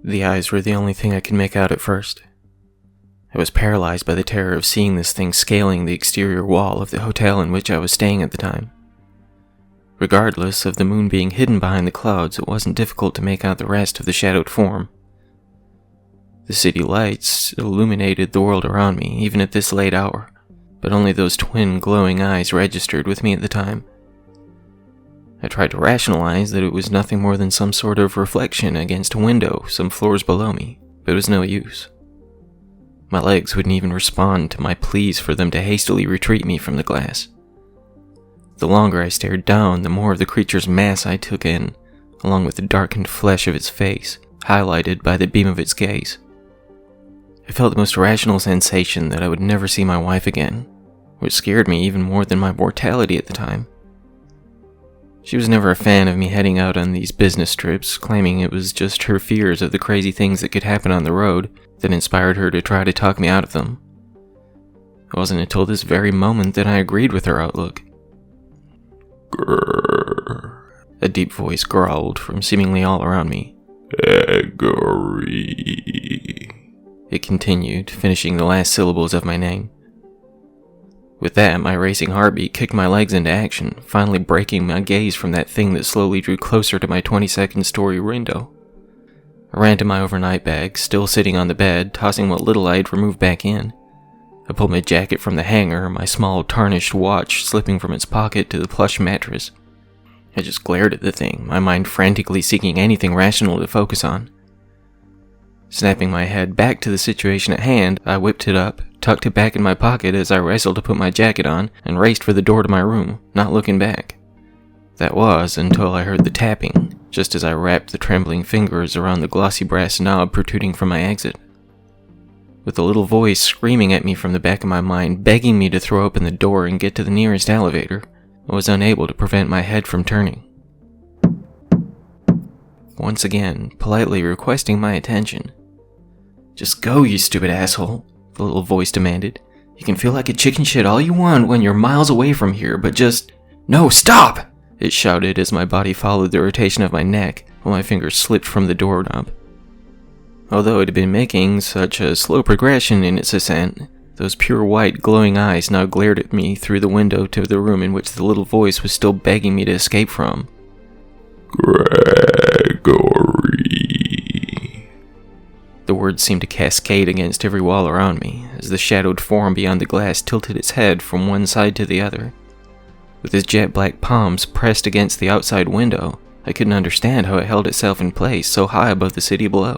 The eyes were the only thing I could make out at first. I was paralyzed by the terror of seeing this thing scaling the exterior wall of the hotel in which I was staying at the time. Regardless of the moon being hidden behind the clouds, it wasn't difficult to make out the rest of the shadowed form. The city lights illuminated the world around me, even at this late hour, but only those twin glowing eyes registered with me at the time. I tried to rationalize that it was nothing more than some sort of reflection against a window some floors below me, but it was no use. My legs wouldn't even respond to my pleas for them to hastily retreat me from the glass. The longer I stared down, the more of the creature's mass I took in, along with the darkened flesh of its face, highlighted by the beam of its gaze. I felt the most irrational sensation that I would never see my wife again, which scared me even more than my mortality at the time. She was never a fan of me heading out on these business trips, claiming it was just her fears of the crazy things that could happen on the road that inspired her to try to talk me out of them. It wasn't until this very moment that I agreed with her outlook. Grrr. A deep voice growled from seemingly all around me. Agree. It continued, finishing the last syllables of my name. With that, my racing heartbeat kicked my legs into action, finally breaking my gaze from that thing that slowly drew closer to my 22nd story window. I ran to my overnight bag, still sitting on the bed, tossing what little I had removed back in. I pulled my jacket from the hanger, my small tarnished watch slipping from its pocket to the plush mattress. I just glared at the thing, my mind frantically seeking anything rational to focus on. Snapping my head back to the situation at hand, I whipped it up, tucked it back in my pocket as I wrestled to put my jacket on, and raced for the door to my room, not looking back. That was until I heard the tapping, just as I wrapped the trembling fingers around the glossy brass knob protruding from my exit. With a little voice screaming at me from the back of my mind, begging me to throw open the door and get to the nearest elevator, I was unable to prevent my head from turning. Once again, politely requesting my attention. "Just go, you stupid asshole," the little voice demanded. "You can feel like a chicken shit all you want when you're miles away from here, but just... No, stop!" It shouted as my body followed the rotation of my neck while my fingers slipped from the doorknob. Although it had been making such a slow progression in its ascent, those pure white glowing eyes now glared at me through the window to the room in which the little voice was still begging me to escape from. Gregory. The words seemed to cascade against every wall around me, as the shadowed form beyond the glass tilted its head from one side to the other. With its jet-black palms pressed against the outside window, I couldn't understand how it held itself in place so high above the city below.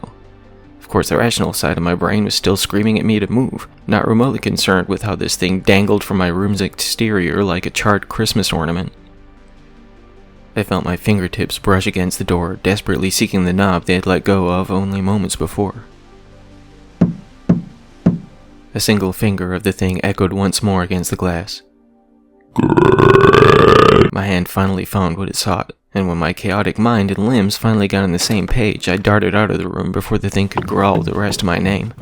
Of course, the rational side of my brain was still screaming at me to move, not remotely concerned with how this thing dangled from my room's exterior like a charred Christmas ornament. I felt my fingertips brush against the door, desperately seeking the knob they had let go of only moments before. A single finger of the thing echoed once more against the glass. My hand finally found what it sought, and when my chaotic mind and limbs finally got on the same page, I darted out of the room before the thing could growl the rest of my name.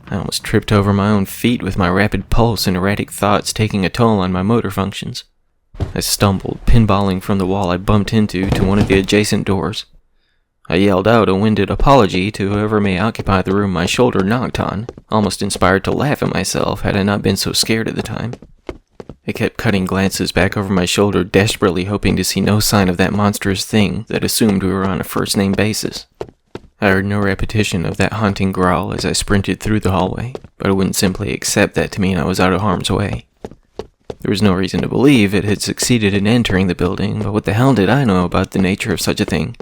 I almost tripped over my own feet with my rapid pulse and erratic thoughts taking a toll on my motor functions. I stumbled, pinballing from the wall I bumped into to one of the adjacent doors. I yelled out a winded apology to whoever may occupy the room my shoulder knocked on, almost inspired to laugh at myself had I not been so scared at the time. I kept cutting glances back over my shoulder, desperately hoping to see no sign of that monstrous thing that assumed we were on a first-name basis. I heard no repetition of that haunting growl as I sprinted through the hallway, but I wouldn't simply accept that to mean I was out of harm's way. There was no reason to believe it had succeeded in entering the building, but what the hell did I know about the nature of such a thing?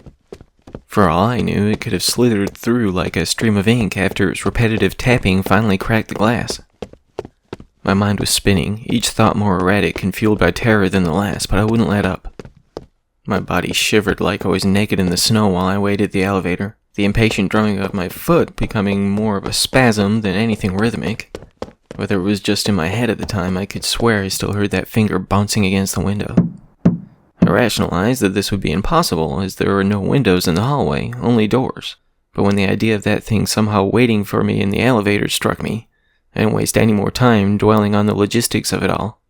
For all I knew, it could have slithered through like a stream of ink after its repetitive tapping finally cracked the glass. My mind was spinning, each thought more erratic and fueled by terror than the last, but I wouldn't let up. My body shivered like I was naked in the snow while I waited the elevator, the impatient drumming of my foot becoming more of a spasm than anything rhythmic. Whether it was just in my head at the time, I could swear I still heard that finger bouncing against the window. I rationalized that this would be impossible, as there were no windows in the hallway, only doors. But when the idea of that thing somehow waiting for me in the elevator struck me, I didn't waste any more time dwelling on the logistics of it all.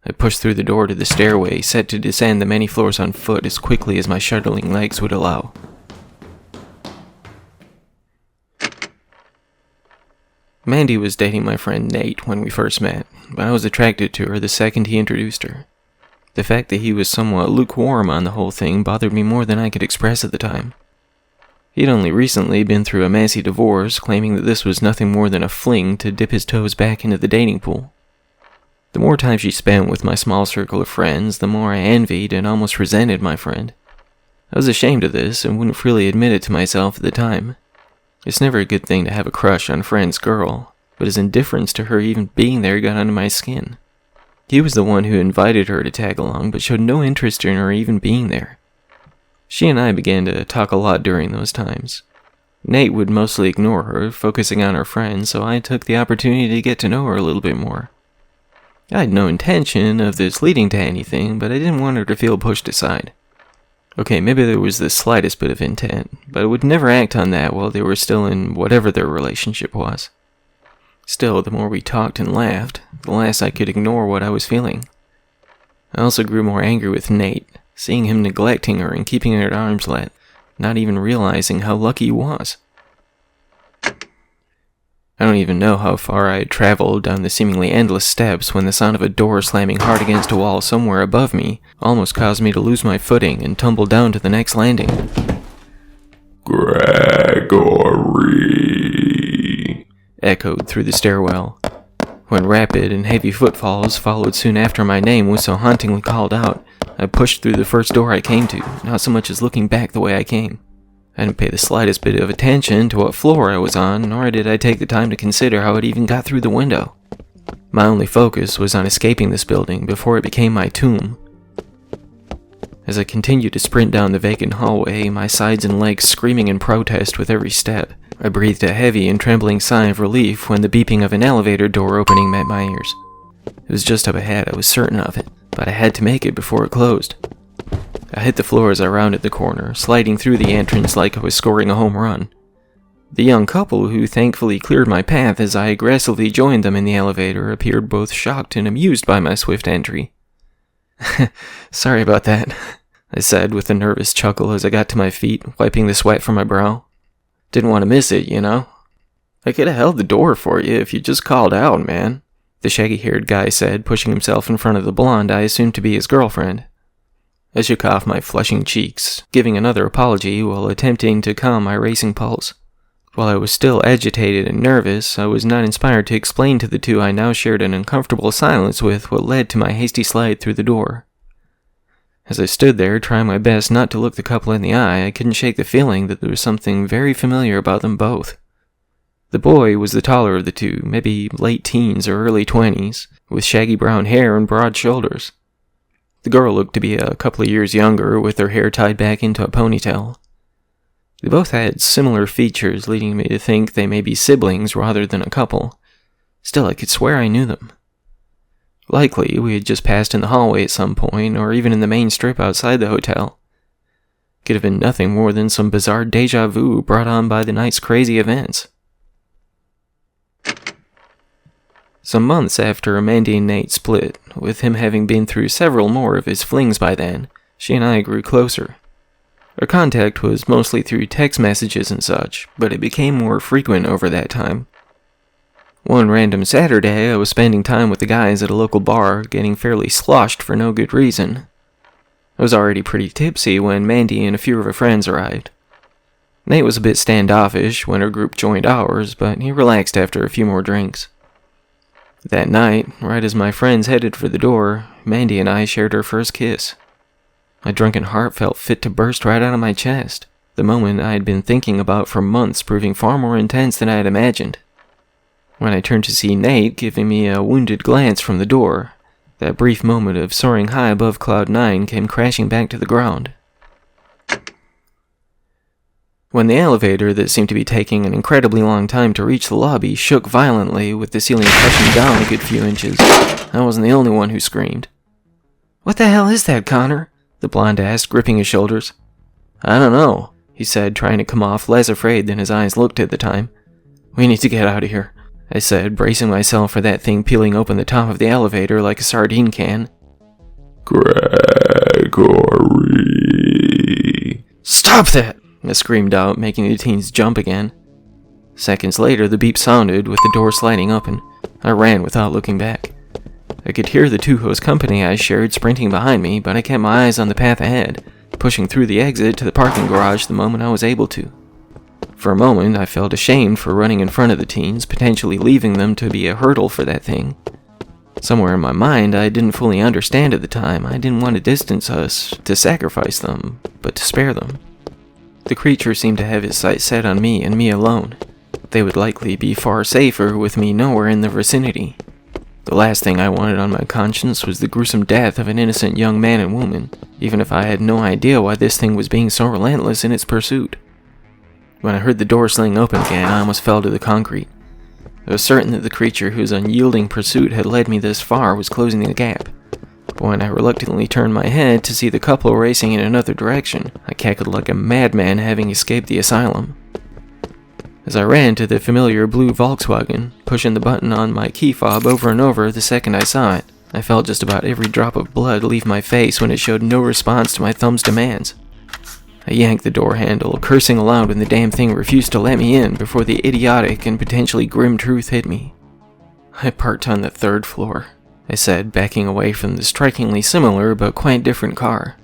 I pushed through the door to the stairway, set to descend the many floors on foot as quickly as my shuddering legs would allow. Mandy was dating my friend Nate when we first met, but I was attracted to her the second he introduced her. The fact that he was somewhat lukewarm on the whole thing bothered me more than I could express at the time. He'd only recently been through a messy divorce, claiming that this was nothing more than a fling to dip his toes back into the dating pool. The more time she spent with my small circle of friends, the more I envied and almost resented my friend. I was ashamed of this and wouldn't freely admit it to myself at the time. It's never a good thing to have a crush on a friend's girl, but his indifference to her even being there got under my skin. He was the one who invited her to tag along, but showed no interest in her even being there. She and I began to talk a lot during those times. Nate would mostly ignore her, focusing on her friends, so I took the opportunity to get to know her a little bit more. I had no intention of this leading to anything, but I didn't want her to feel pushed aside. Okay, maybe there was the slightest bit of intent, but I would never act on that while they were still in whatever their relationship was. Still, the more we talked and laughed, the less I could ignore what I was feeling. I also grew more angry with Nate, seeing him neglecting her and keeping her at arm's length, not even realizing how lucky he was. I don't even know how far I had traveled down the seemingly endless steps when the sound of a door slamming hard against a wall somewhere above me almost caused me to lose my footing and tumble down to the next landing. Gregory echoed through the stairwell, when rapid and heavy footfalls followed soon after my name was so hauntingly called out. I pushed through the first door I came to, not so much as looking back the way I came. I didn't pay the slightest bit of attention to what floor I was on, nor did I take the time to consider how it even got through the window. My only focus was on escaping this building before it became my tomb. As I continued to sprint down the vacant hallway, my sides and legs screaming in protest with every step, I breathed a heavy and trembling sigh of relief when the beeping of an elevator door opening met my ears. It was just up ahead, I was certain of it, but I had to make it before it closed. I hit the floor as I rounded the corner, sliding through the entrance like I was scoring a home run. The young couple, who thankfully cleared my path as I aggressively joined them in the elevator, appeared both shocked and amused by my swift entry. "Sorry about that," I said with a nervous chuckle as I got to my feet, wiping the sweat from my brow. "Didn't want to miss it, you know? I could have held the door for you if you just called out, man," the shaggy-haired guy said, pushing himself in front of the blonde I assumed to be his girlfriend. I shook off my flushing cheeks, giving another apology while attempting to calm my racing pulse. While I was still agitated and nervous, I was not inspired to explain to the two I now shared an uncomfortable silence with what led to my hasty slide through the door. As I stood there, trying my best not to look the couple in the eye, I couldn't shake the feeling that there was something very familiar about them both. The boy was the taller of the two, maybe late teens or early 20s, with shaggy brown hair and broad shoulders. The girl looked to be a couple of years younger, with her hair tied back into a ponytail. They both had similar features, leading me to think they may be siblings rather than a couple. Still, I could swear I knew them. Likely, we had just passed in the hallway at some point, or even in the main strip outside the hotel. Could have been nothing more than some bizarre deja vu brought on by the night's crazy events. Some months after Mandy and Nate split, with him having been through several more of his flings by then, she and I grew closer. Our contact was mostly through text messages and such, but it became more frequent over that time. One random Saturday, I was spending time with the guys at a local bar, getting fairly sloshed for no good reason. I was already pretty tipsy when Mandy and a few of her friends arrived. Nate was a bit standoffish when her group joined ours, but he relaxed after a few more drinks. That night, right as my friends headed for the door, Mandy and I shared our first kiss. My drunken heart felt fit to burst right out of my chest, the moment I had been thinking about for months proving far more intense than I had imagined. When I turned to see Nate giving me a wounded glance from the door, that brief moment of soaring high above Cloud 9 came crashing back to the ground. When the elevator that seemed to be taking an incredibly long time to reach the lobby shook violently with the ceiling pushing down a good few inches, I wasn't the only one who screamed. "What the hell is that, Connor?" the blonde asked, gripping his shoulders. "I don't know," he said, trying to come off less afraid than his eyes looked at the time. "We need to get out of here," I said, bracing myself for that thing peeling open the top of the elevator like a sardine can. Gregory. "Stop that!" I screamed out, making the teens jump again. Seconds later, the beep sounded, with the door sliding open. I ran without looking back. I could hear the two-host company I shared sprinting behind me, but I kept my eyes on the path ahead, pushing through the exit to the parking garage the moment I was able to. For a moment, I felt ashamed for running in front of the teens, potentially leaving them to be a hurdle for that thing. Somewhere in my mind, I didn't fully understand at the time. I didn't want to distance us, to sacrifice them, but to spare them. The creature seemed to have his sights set on me and me alone. They would likely be far safer with me nowhere in the vicinity. The last thing I wanted on my conscience was the gruesome death of an innocent young man and woman, even if I had no idea why this thing was being so relentless in its pursuit. When I heard the door sling open again, I almost fell to the concrete. I was certain that the creature whose unyielding pursuit had led me this far was closing the gap. But when I reluctantly turned my head to see the couple racing in another direction, I cackled like a madman having escaped the asylum. As I ran to the familiar blue Volkswagen, pushing the button on my key fob over and over the second I saw it, I felt just about every drop of blood leave my face when it showed no response to my thumb's demands. I yanked the door handle, cursing aloud when the damn thing refused to let me in before the idiotic and potentially grim truth hit me. "I parked on the 3rd floor," I said, backing away from the strikingly similar but quite different car.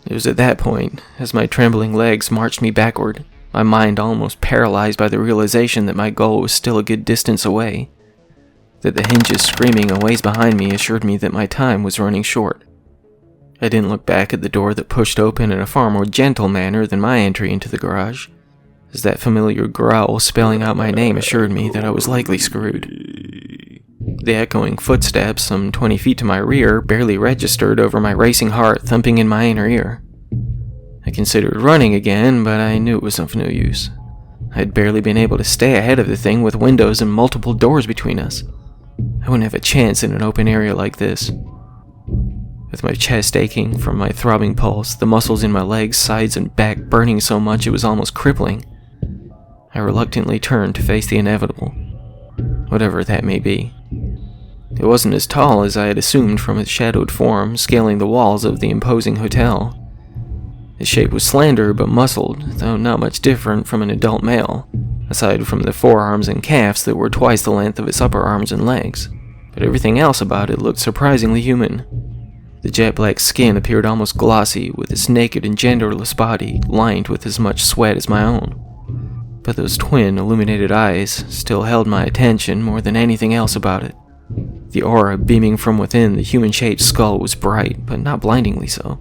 It was at that point, as my trembling legs marched me backward, my mind almost paralyzed by the realization that my goal was still a good distance away, that the hinges screaming a ways behind me assured me that my time was running short. I didn't look back at the door that pushed open in a far more gentle manner than my entry into the garage, as that familiar growl spelling out my name assured me that I was likely screwed. The echoing footsteps, some 20 feet to my rear, barely registered over my racing heart thumping in my inner ear. I considered running again, but I knew it was of no use. I had barely been able to stay ahead of the thing with windows and multiple doors between us. I wouldn't have a chance in an open area like this. With my chest aching from my throbbing pulse, the muscles in my legs, sides, and back burning so much it was almost crippling, I reluctantly turned to face the inevitable, whatever that may be. It wasn't as tall as I had assumed from its shadowed form scaling the walls of the imposing hotel. Its shape was slender but muscled, though not much different from an adult male, aside from the forearms and calves that were twice the length of its upper arms and legs. But everything else about it looked surprisingly human. The jet-black skin appeared almost glossy, with its naked and genderless body lined with as much sweat as my own. But those twin, illuminated eyes still held my attention more than anything else about it. The aura beaming from within the human-shaped skull was bright, but not blindingly so.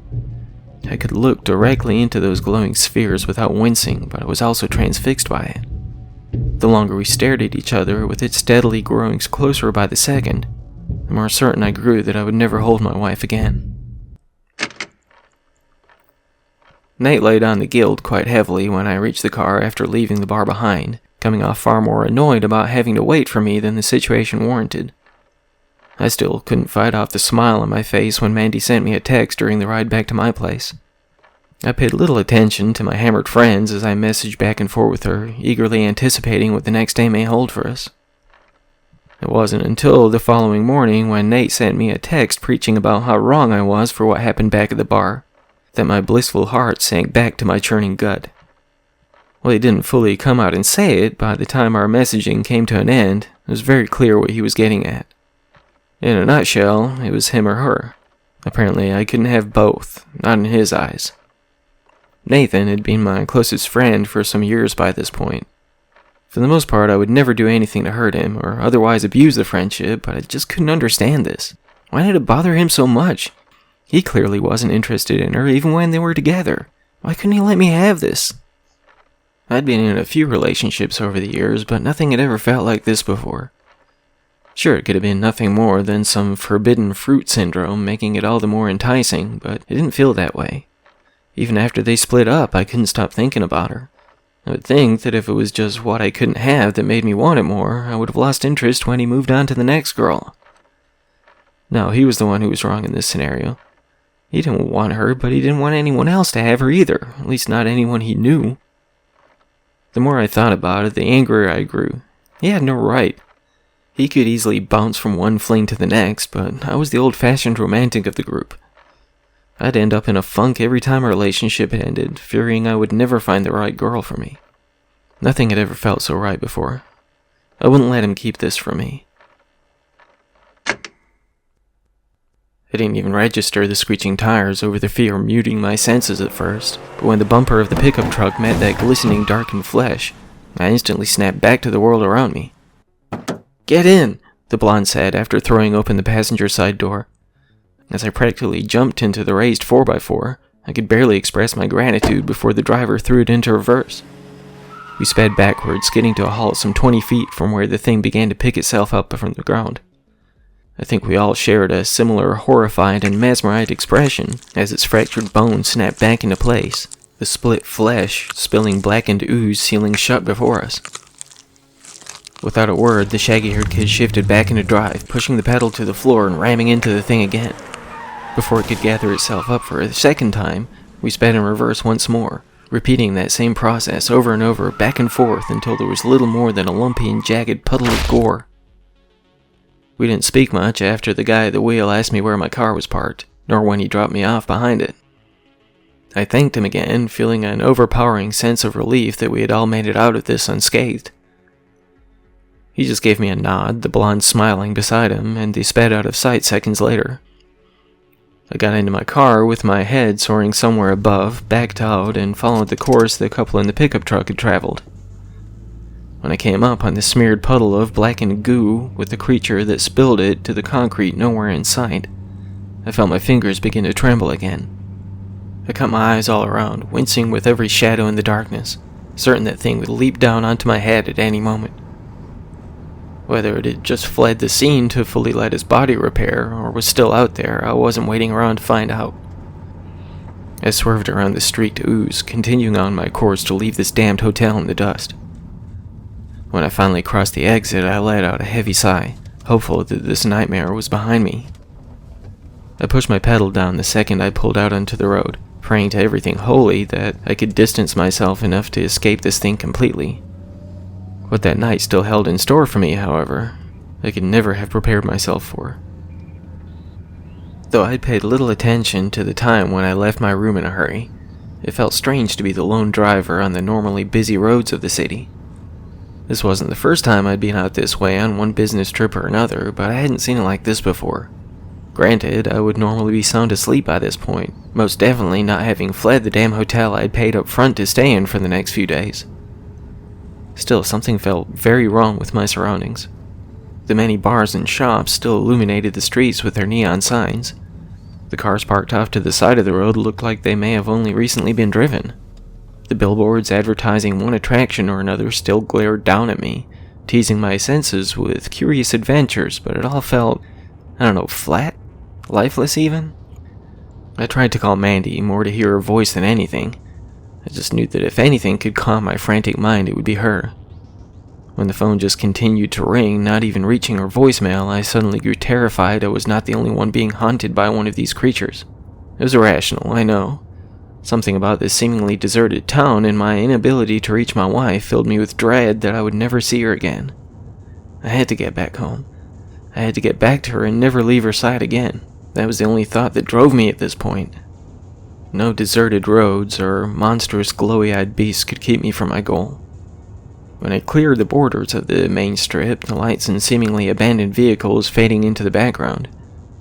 I could look directly into those glowing spheres without wincing, but I was also transfixed by it. The longer we stared at each other, with it steadily growing closer by the second, the more certain I grew that I would never hold my wife again. Night laid on the guild quite heavily when I reached the car after leaving the bar behind, coming off far more annoyed about having to wait for me than the situation warranted. I still couldn't fight off the smile on my face when Mandy sent me a text during the ride back to my place. I paid little attention to my hammered friends as I messaged back and forth with her, eagerly anticipating what the next day may hold for us. It wasn't until the following morning when Nate sent me a text preaching about how wrong I was for what happened back at the bar, that my blissful heart sank back to my churning gut. While he didn't fully come out and say it, by the time our messaging came to an end, it was very clear what he was getting at. In a nutshell, it was him or her. Apparently, I couldn't have both, not in his eyes. Nathan had been my closest friend for some years by this point. For the most part, I would never do anything to hurt him or otherwise abuse the friendship, but I just couldn't understand this. Why did it bother him so much? He clearly wasn't interested in her even when they were together. Why couldn't he let me have this? I'd been in a few relationships over the years, but nothing had ever felt like this before. Sure, it could have been nothing more than some forbidden fruit syndrome making it all the more enticing, but it didn't feel that way. Even after they split up, I couldn't stop thinking about her. I would think that if it was just what I couldn't have that made me want it more, I would have lost interest when he moved on to the next girl. No, he was the one who was wrong in this scenario. He didn't want her, but he didn't want anyone else to have her either, at least not anyone he knew. The more I thought about it, the angrier I grew. He had no right. He could easily bounce from one fling to the next, but I was the old-fashioned romantic of the group. I'd end up in a funk every time a relationship ended, fearing I would never find the right girl for me. Nothing had ever felt so right before. I wouldn't let him keep this from me. I didn't even register the screeching tires over the fear muting my senses at first, but when the bumper of the pickup truck met that glistening darkened flesh, I instantly snapped back to the world around me. "Get in!" the blonde said after throwing open the passenger side door. As I practically jumped into the raised 4x4, I could barely express my gratitude before the driver threw it into reverse. We sped backwards, getting to a halt some 20 feet from where the thing began to pick itself up from the ground. I think we all shared a similar horrified and mesmerized expression as its fractured bones snapped back into place, the split flesh spilling blackened ooze sealing shut before us. Without a word, the shaggy-haired kid shifted back into drive, pushing the pedal to the floor and ramming into the thing again. Before it could gather itself up for a second time, we sped in reverse once more, repeating that same process over and over, back and forth, until there was little more than a lumpy and jagged puddle of gore. We didn't speak much after the guy at the wheel asked me where my car was parked, nor when he dropped me off behind it. I thanked him again, feeling an overpowering sense of relief that we had all made it out of this unscathed. He just gave me a nod, the blonde smiling beside him, and they sped out of sight seconds later. I got into my car with my head soaring somewhere above, backed out, and followed the course the couple in the pickup truck had traveled. When I came up on the smeared puddle of blackened goo with the creature that spilled it to the concrete nowhere in sight, I felt my fingers begin to tremble again. I cut my eyes all around, wincing with every shadow in the darkness, certain that thing would leap down onto my head at any moment. Whether it had just fled the scene to fully let its body repair, or was still out there, I wasn't waiting around to find out. I swerved around the streaked ooze, continuing on my course to leave this damned hotel in the dust. When I finally crossed the exit, I let out a heavy sigh, hopeful that this nightmare was behind me. I pushed my pedal down the second I pulled out onto the road, praying to everything holy that I could distance myself enough to escape this thing completely. What that night still held in store for me, however, I could never have prepared myself for. Though I'd paid little attention to the time when I left my room in a hurry, it felt strange to be the lone driver on the normally busy roads of the city. This wasn't the first time I'd been out this way on one business trip or another, but I hadn't seen it like this before. Granted, I would normally be sound asleep by this point, most definitely not having fled the damn hotel I'd paid up front to stay in for the next few days. Still, something felt very wrong with my surroundings. The many bars and shops still illuminated the streets with their neon signs. The cars parked off to the side of the road looked like they may have only recently been driven. The billboards advertising one attraction or another still glared down at me, teasing my senses with curious adventures, but it all felt, flat? Lifeless even? I tried to call Mandy, more to hear her voice than anything. I just knew that if anything could calm my frantic mind, it would be her. When the phone just continued to ring, not even reaching her voicemail, I suddenly grew terrified I was not the only one being haunted by one of these creatures. It was irrational, I know. Something about this seemingly deserted town and my inability to reach my wife filled me with dread that I would never see her again. I had to get back home. I had to get back to her and never leave her side again. That was the only thought that drove me at this point. No deserted roads or monstrous glowy-eyed beasts could keep me from my goal. When I cleared the borders of the main strip, the lights and seemingly abandoned vehicles fading into the background,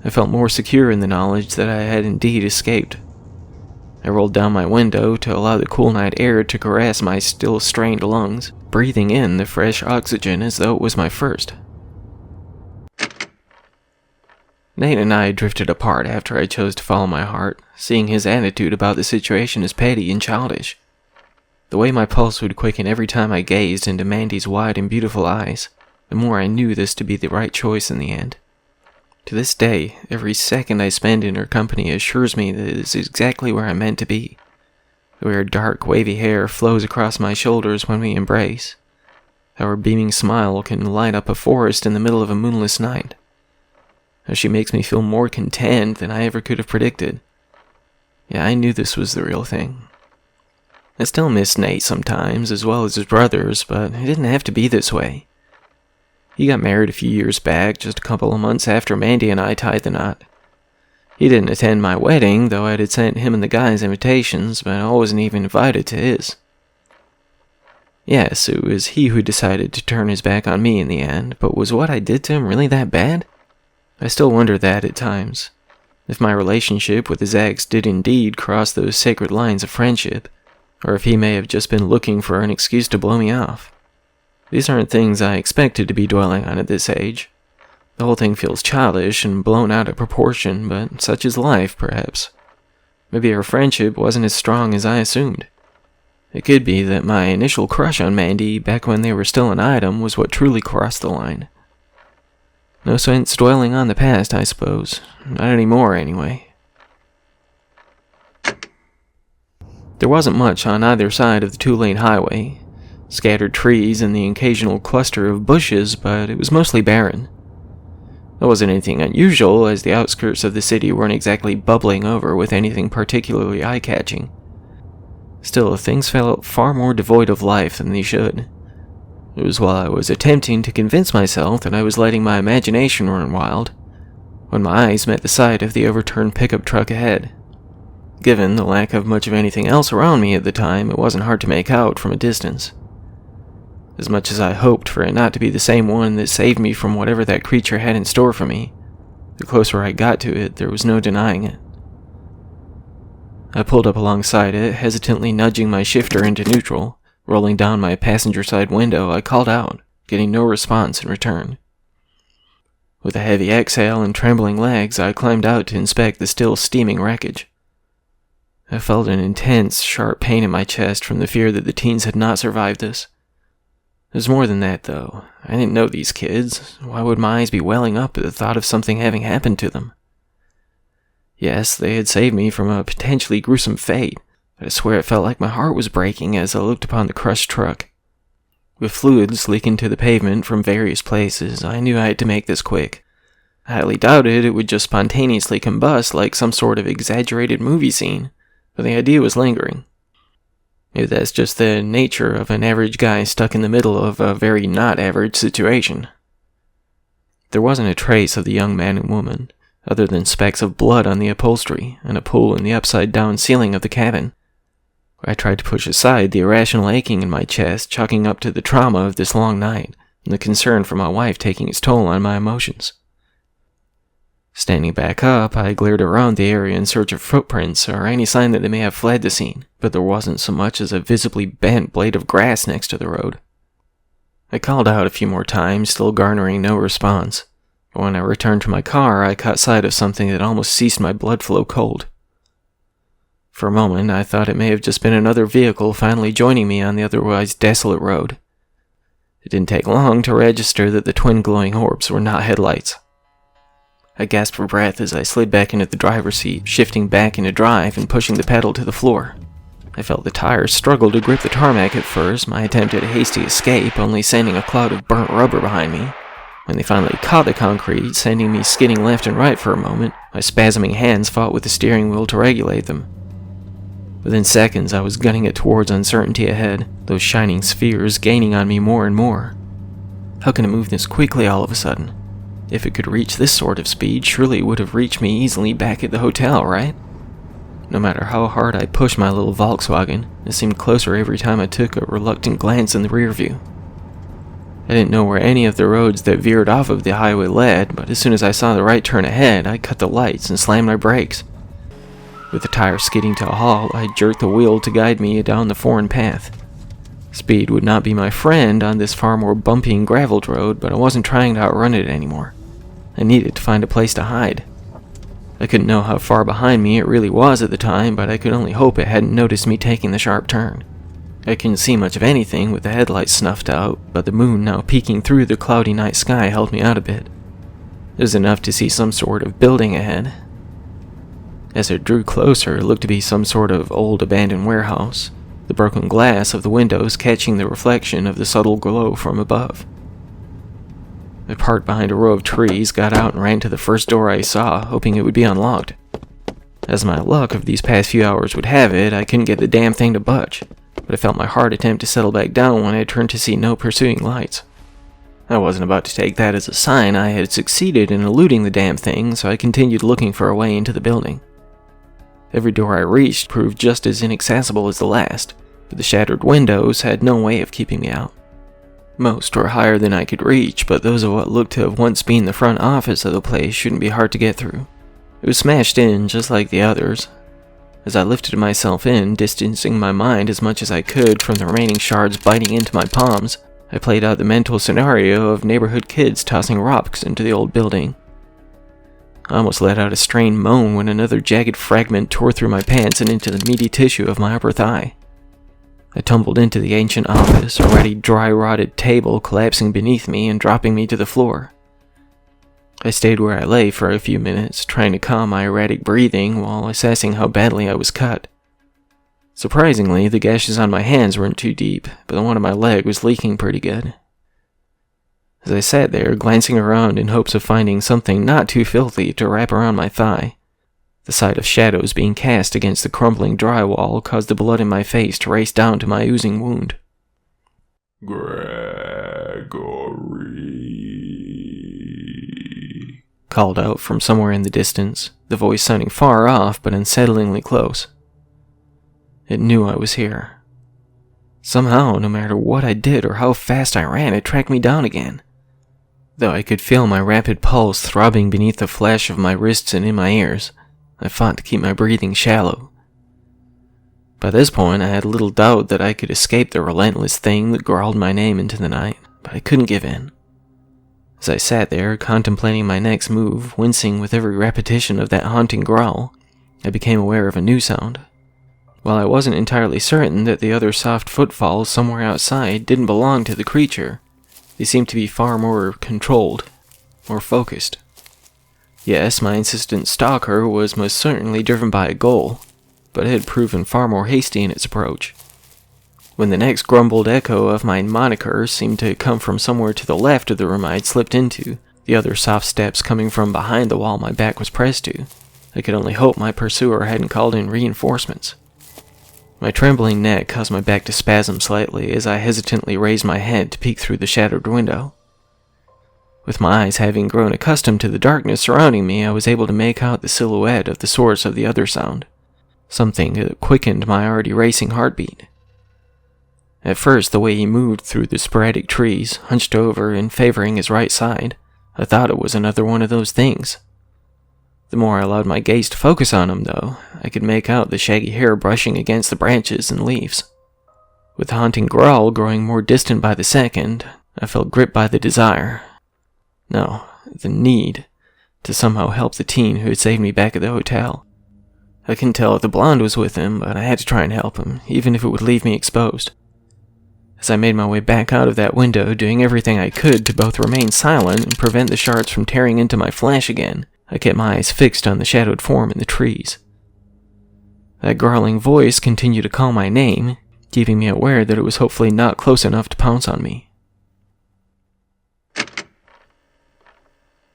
I felt more secure in the knowledge that I had indeed escaped. I rolled down my window to allow the cool night air to caress my still strained lungs, breathing in the fresh oxygen as though it was my first. Nate and I drifted apart after I chose to follow my heart, seeing his attitude about the situation as petty and childish. The way my pulse would quicken every time I gazed into Mandy's wide and beautiful eyes, the more I knew this to be the right choice in the end. To this day, every second I spend in her company assures me that it is exactly where I'm meant to be. The way her dark, wavy hair flows across my shoulders when we embrace. How her beaming smile can light up a forest in the middle of a moonless night. How she makes me feel more content than I ever could have predicted. Yeah, I knew this was the real thing. I still miss Nate sometimes, as well as his brothers, but it didn't have to be this way. He got married a few years back, just a couple of months after Mandy and I tied the knot. He didn't attend my wedding, though I had sent him and the guys invitations, but I wasn't even invited to his. Yes, it was he who decided to turn his back on me in the end, but was what I did to him really that bad? I still wonder that at times. If my relationship with his ex did indeed cross those sacred lines of friendship, or if he may have just been looking for an excuse to blow me off. These aren't things I expected to be dwelling on at this age. The whole thing feels childish and blown out of proportion, but such is life, perhaps. Maybe our friendship wasn't as strong as I assumed. It could be that my initial crush on Mandy back when they were still an item was what truly crossed the line. No sense dwelling on the past, I suppose. Not anymore, anyway. There wasn't much on either side of the two-lane highway. Scattered trees and the occasional cluster of bushes, but it was mostly barren. There wasn't anything unusual, as the outskirts of the city weren't exactly bubbling over with anything particularly eye-catching. Still, things felt far more devoid of life than they should. It was while I was attempting to convince myself that I was letting my imagination run wild, when my eyes met the sight of the overturned pickup truck ahead. Given the lack of much of anything else around me at the time, it wasn't hard to make out from a distance. As much as I hoped for it not to be the same one that saved me from whatever that creature had in store for me, the closer I got to it, there was no denying it. I pulled up alongside it, hesitantly nudging my shifter into neutral. Rolling down my passenger side window, I called out, getting no response in return. With a heavy exhale and trembling legs, I climbed out to inspect the still steaming wreckage. I felt an intense, sharp pain in my chest from the fear that the teens had not survived this. There's more than that, though. I didn't know these kids. Why would my eyes be welling up at the thought of something having happened to them? Yes, they had saved me from a potentially gruesome fate, but I swear it felt like my heart was breaking as I looked upon the crushed truck. With fluids leaking to the pavement from various places, I knew I had to make this quick. I highly doubted it would just spontaneously combust like some sort of exaggerated movie scene, but the idea was lingering. Maybe that's just the nature of an average guy stuck in the middle of a very not average situation. There wasn't a trace of the young man and woman, other than specks of blood on the upholstery and a pool in the upside-down ceiling of the cabin. I tried to push aside the irrational aching in my chest, chalking up to the trauma of this long night, and the concern for my wife taking its toll on my emotions. Standing back up, I glared around the area in search of footprints or any sign that they may have fled the scene, but there wasn't so much as a visibly bent blade of grass next to the road. I called out a few more times, still garnering no response. But when I returned to my car, I caught sight of something that almost ceased my blood flow cold. For a moment, I thought it may have just been another vehicle finally joining me on the otherwise desolate road. It didn't take long to register that the twin glowing orbs were not headlights. I gasped for breath as I slid back into the driver's seat, shifting back into drive and pushing the pedal to the floor. I felt the tires struggle to grip the tarmac at first, my attempt at a hasty escape only sending a cloud of burnt rubber behind me. When they finally caught the concrete, sending me skidding left and right for a moment, my spasming hands fought with the steering wheel to regulate them. Within seconds, I was gunning it towards uncertainty ahead, those shining spheres gaining on me more and more. How can it move this quickly all of a sudden? If it could reach this sort of speed, surely it would have reached me easily back at the hotel, right? No matter how hard I pushed my little Volkswagen, it seemed closer every time I took a reluctant glance in the rear view. I didn't know where any of the roads that veered off of the highway led, but as soon as I saw the right turn ahead, I cut the lights and slammed my brakes. With the tire skidding to a halt, I jerked the wheel to guide me down the foreign path. Speed would not be my friend on this far more bumpy and graveled road, but I wasn't trying to outrun it anymore. I needed to find a place to hide. I couldn't know how far behind me it really was at the time, but I could only hope it hadn't noticed me taking the sharp turn. I couldn't see much of anything with the headlights snuffed out, but the moon now peeking through the cloudy night sky helped me out a bit. It was enough to see some sort of building ahead. As it drew closer, it looked to be some sort of old abandoned warehouse, the broken glass of the windows catching the reflection of the subtle glow from above. I parked behind a row of trees, got out and ran to the first door I saw, hoping it would be unlocked. As my luck of these past few hours would have it, I couldn't get the damn thing to budge, but I felt my heart attempt to settle back down when I turned to see no pursuing lights. I wasn't about to take that as a sign I had succeeded in eluding the damn thing, so I continued looking for a way into the building. Every door I reached proved just as inaccessible as the last, but the shattered windows had no way of keeping me out. Most were higher than I could reach, but those of what looked to have once been the front office of the place shouldn't be hard to get through. It was smashed in just like the others. As I lifted myself in, distancing my mind as much as I could from the remaining shards biting into my palms, I played out the mental scenario of neighborhood kids tossing rocks into the old building. I almost let out a strained moan when another jagged fragment tore through my pants and into the meaty tissue of my upper thigh. I tumbled into the ancient office, already dry-rotted table collapsing beneath me and dropping me to the floor. I stayed where I lay for a few minutes, trying to calm my erratic breathing while assessing how badly I was cut. Surprisingly, the gashes on my hands weren't too deep, but the one on my leg was leaking pretty good. As I sat there, glancing around in hopes of finding something not too filthy to wrap around my thigh, the sight of shadows being cast against the crumbling drywall caused the blood in my face to race down to my oozing wound. Gregory called out from somewhere in the distance, the voice sounding far off but unsettlingly close. It knew I was here. Somehow, no matter what I did or how fast I ran, it tracked me down again. Though I could feel my rapid pulse throbbing beneath the flesh of my wrists and in my ears, I fought to keep my breathing shallow. By this point, I had little doubt that I could escape the relentless thing that growled my name into the night, but I couldn't give in. As I sat there, contemplating my next move, wincing with every repetition of that haunting growl, I became aware of a new sound. While I wasn't entirely certain that the other soft footfalls somewhere outside didn't belong to the creature, they seemed to be far more controlled, more focused. Yes, my insistent stalker was most certainly driven by a goal, but it had proven far more hasty in its approach. When the next grumbled echo of my moniker seemed to come from somewhere to the left of the room I had slipped into, the other soft steps coming from behind the wall my back was pressed to, I could only hope my pursuer hadn't called in reinforcements. My trembling neck caused my back to spasm slightly as I hesitantly raised my head to peek through the shattered window. With my eyes having grown accustomed to the darkness surrounding me, I was able to make out the silhouette of the source of the other sound, something that quickened my already racing heartbeat. At first, the way he moved through the sporadic trees, hunched over and favoring his right side, I thought it was another one of those things. The more I allowed my gaze to focus on him, though, I could make out the shaggy hair brushing against the branches and leaves. With the haunting growl growing more distant by the second, I felt gripped by the desire, no, the need, to somehow help the teen who had saved me back at the hotel. I couldn't tell if the blonde was with him, but I had to try and help him, even if it would leave me exposed. As I made my way back out of that window, doing everything I could to both remain silent and prevent the shards from tearing into my flesh again, I kept my eyes fixed on the shadowed form in the trees. That growling voice continued to call my name, keeping me aware that it was hopefully not close enough to pounce on me.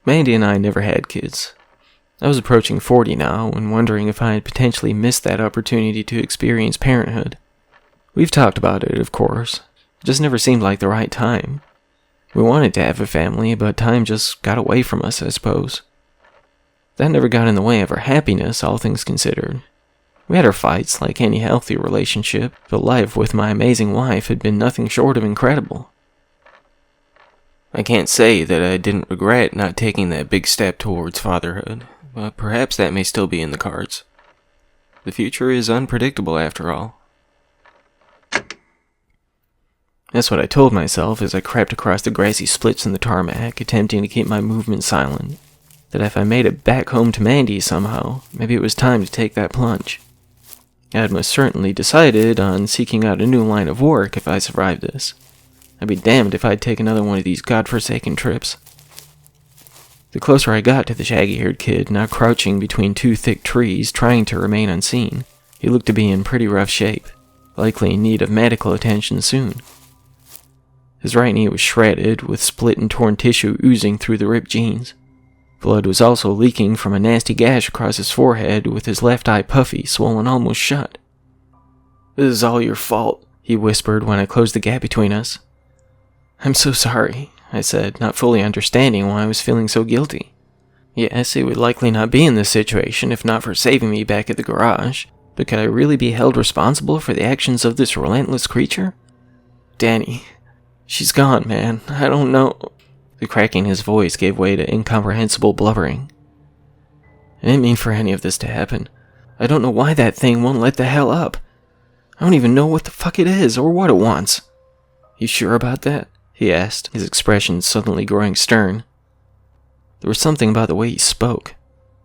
Mandy and I never had kids. I was approaching 40 now and wondering if I had potentially missed that opportunity to experience parenthood. We've talked about it, of course. It just never seemed like the right time. We wanted to have a family, but time just got away from us, I suppose. That never got in the way of our happiness, all things considered. We had our fights, like any healthy relationship, but life with my amazing wife had been nothing short of incredible. I can't say that I didn't regret not taking that big step towards fatherhood, but perhaps that may still be in the cards. The future is unpredictable after all. That's what I told myself as I crept across the grassy splits in the tarmac, attempting to keep my movement silent. That if I made it back home to Mandy somehow, maybe it was time to take that plunge. I had most certainly decided on seeking out a new line of work if I survived this. I'd be damned if I'd take another one of these godforsaken trips. The closer I got to the shaggy-haired kid, now crouching between two thick trees, trying to remain unseen, he looked to be in pretty rough shape, likely in need of medical attention soon. His right knee was shredded, with split and torn tissue oozing through the ripped jeans. Blood was also leaking from a nasty gash across his forehead, with his left eye puffy, swollen almost shut. "This is all your fault," he whispered when I closed the gap between us. "I'm so sorry," I said, not fully understanding why I was feeling so guilty. Yes, he would likely not be in this situation if not for saving me back at the garage, But could I really be held responsible for the actions of this relentless creature? Danny. She's gone, man. I don't know. The cracking in his voice gave way to incomprehensible blubbering. I didn't mean for any of this to happen. I don't know why that thing won't let the hell up. I don't even know what the fuck it is or what it wants. You sure about that? He asked, his expression suddenly growing stern. There was something about the way he spoke.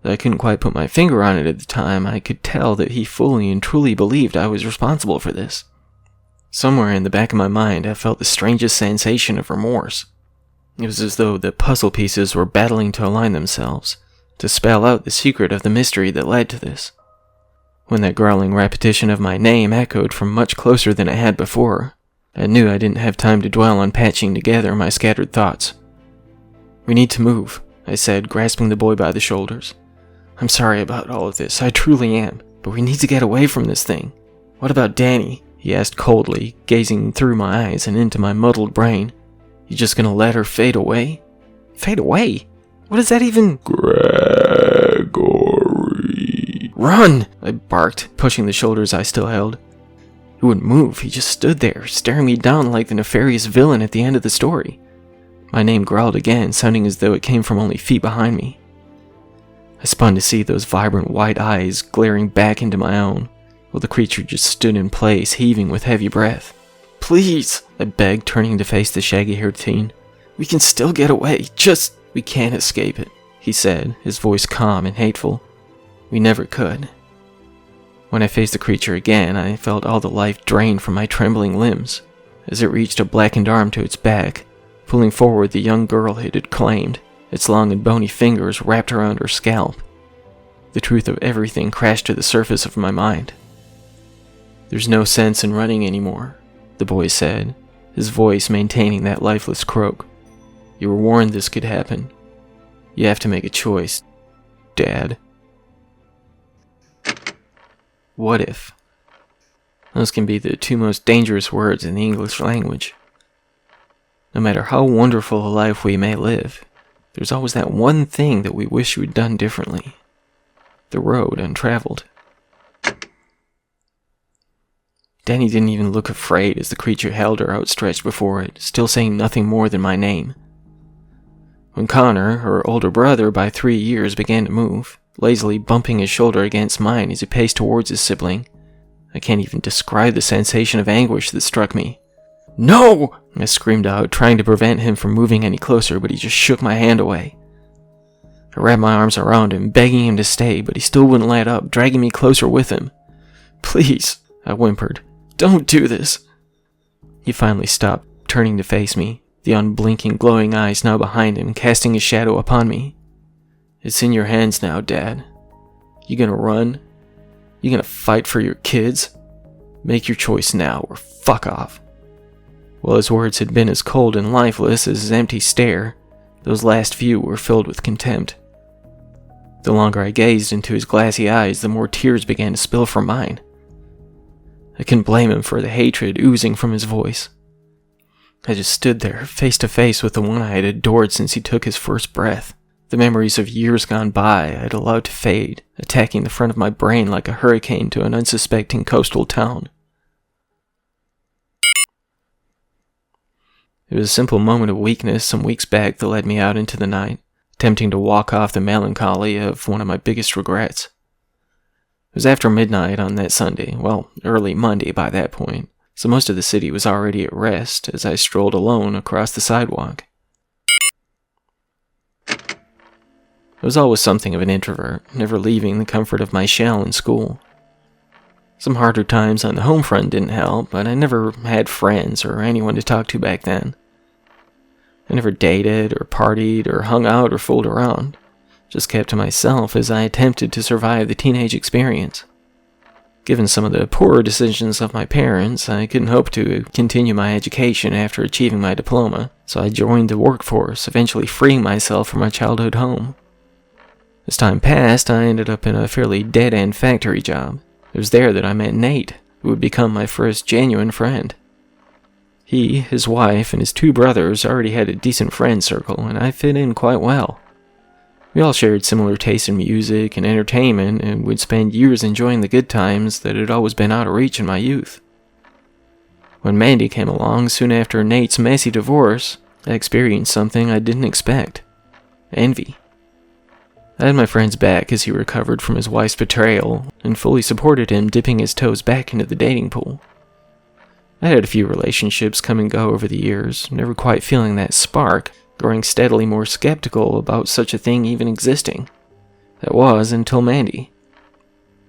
Though I couldn't quite put my finger on it at the time, I could tell that he fully and truly believed I was responsible for this. Somewhere in the back of my mind, I felt the strangest sensation of remorse. It was as though the puzzle pieces were battling to align themselves, to spell out the secret of the mystery that led to this. When that growling repetition of my name echoed from much closer than it had before, I knew I didn't have time to dwell on patching together my scattered thoughts. We need to move, I said, grasping the boy by the shoulders. I'm sorry about all of this, I truly am, but we need to get away from this thing. What about Danny? He asked coldly, gazing through my eyes and into my muddled brain. You just gonna let her fade away? Fade away? What does that even... Gregory... Run! I barked, pushing the shoulders I still held. He wouldn't move, he just stood there, staring me down like the nefarious villain at the end of the story. My name growled again, sounding as though it came from only feet behind me. I spun to see those vibrant white eyes glaring back into my own, while the creature just stood in place, heaving with heavy breath. Please, I begged, turning to face the shaggy-haired teen. We can still get away, we can't escape it, he said, his voice calm and hateful. We never could. When I faced the creature again, I felt all the life drained from my trembling limbs, as it reached a blackened arm to its back, pulling forward the young girl it had claimed, its long and bony fingers wrapped around her scalp. The truth of everything crashed to the surface of my mind. There's no sense in running anymore, the boy said, his voice maintaining that lifeless croak. You were warned this could happen. You have to make a choice, Dad. What if? Those can be the two most dangerous words in the English language. No matter how wonderful a life we may live, there's always that one thing that we wish we'd done differently. The road untraveled. Danny didn't even look afraid as the creature held her outstretched before it, still saying nothing more than my name. When Connor, her older brother by 3 years, began to move, lazily bumping his shoulder against mine as he paced towards his sibling, I can't even describe the sensation of anguish that struck me. No! I screamed out, trying to prevent him from moving any closer, but he just shook my hand away. I wrapped my arms around him, begging him to stay, but he still wouldn't let up, dragging me closer with him. Please, I whimpered. Don't do this. He finally stopped, turning to face me, the unblinking glowing eyes now behind him, casting a shadow upon me. It's in your hands now, Dad. You gonna run? You gonna fight for your kids? Make your choice now, or fuck off. While his words had been as cold and lifeless as his empty stare, those last few were filled with contempt. The longer I gazed into his glassy eyes, the more tears began to spill from mine. I couldn't blame him for the hatred oozing from his voice. I just stood there, face to face with the one I had adored since he took his first breath. The memories of years gone by I had allowed to fade, attacking the front of my brain like a hurricane to an unsuspecting coastal town. It was a simple moment of weakness some weeks back that led me out into the night, attempting to walk off the melancholy of one of my biggest regrets. It was after midnight on that Sunday, well, early Monday by that point, so most of the city was already at rest as I strolled alone across the sidewalk. I was always something of an introvert, never leaving the comfort of my shell in school. Some harder times on the home front didn't help, but I never had friends or anyone to talk to back then. I never dated or partied or hung out or fooled around. Just kept to myself as I attempted to survive the teenage experience. Given some of the poorer decisions of my parents, I couldn't hope to continue my education after achieving my diploma, so I joined the workforce, eventually freeing myself from my childhood home. As time passed, I ended up in a fairly dead-end factory job. It was there that I met Nate, who would become my first genuine friend. He, his wife, and his 2 brothers already had a decent friend circle, and I fit in quite well. We all shared similar tastes in music and entertainment and would spend years enjoying the good times that had always been out of reach in my youth. When Mandy came along soon after Nate's messy divorce, I experienced something I didn't expect. Envy. I had my friend's back as he recovered from his wife's betrayal and fully supported him dipping his toes back into the dating pool. I had a few relationships come and go over the years, never quite feeling that spark, growing steadily more skeptical about such a thing even existing. That was until Mandy.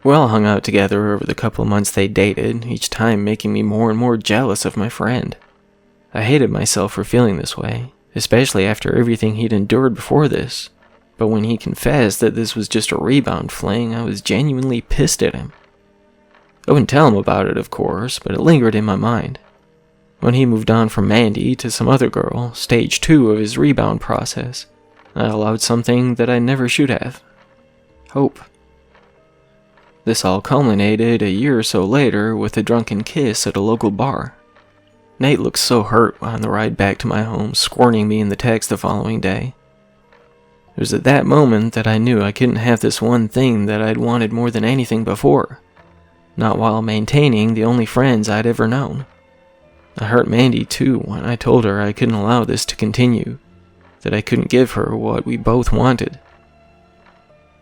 We all hung out together over the couple of months they dated, each time making me more and more jealous of my friend. I hated myself for feeling this way, especially after everything he'd endured before this. But when he confessed that this was just a rebound fling, I was genuinely pissed at him. I wouldn't tell him about it, of course, but it lingered in my mind. When he moved on from Mandy to some other girl, stage 2 of his rebound process, I allowed something that I never should have. Hope. This all culminated a year or so later with a drunken kiss at a local bar. Nate looked so hurt on the ride back to my home, scorning me in the text the following day. It was at that moment that I knew I couldn't have this one thing that I'd wanted more than anything before, not while maintaining the only friends I'd ever known. I hurt Mandy too when I told her I couldn't allow this to continue, that I couldn't give her what we both wanted.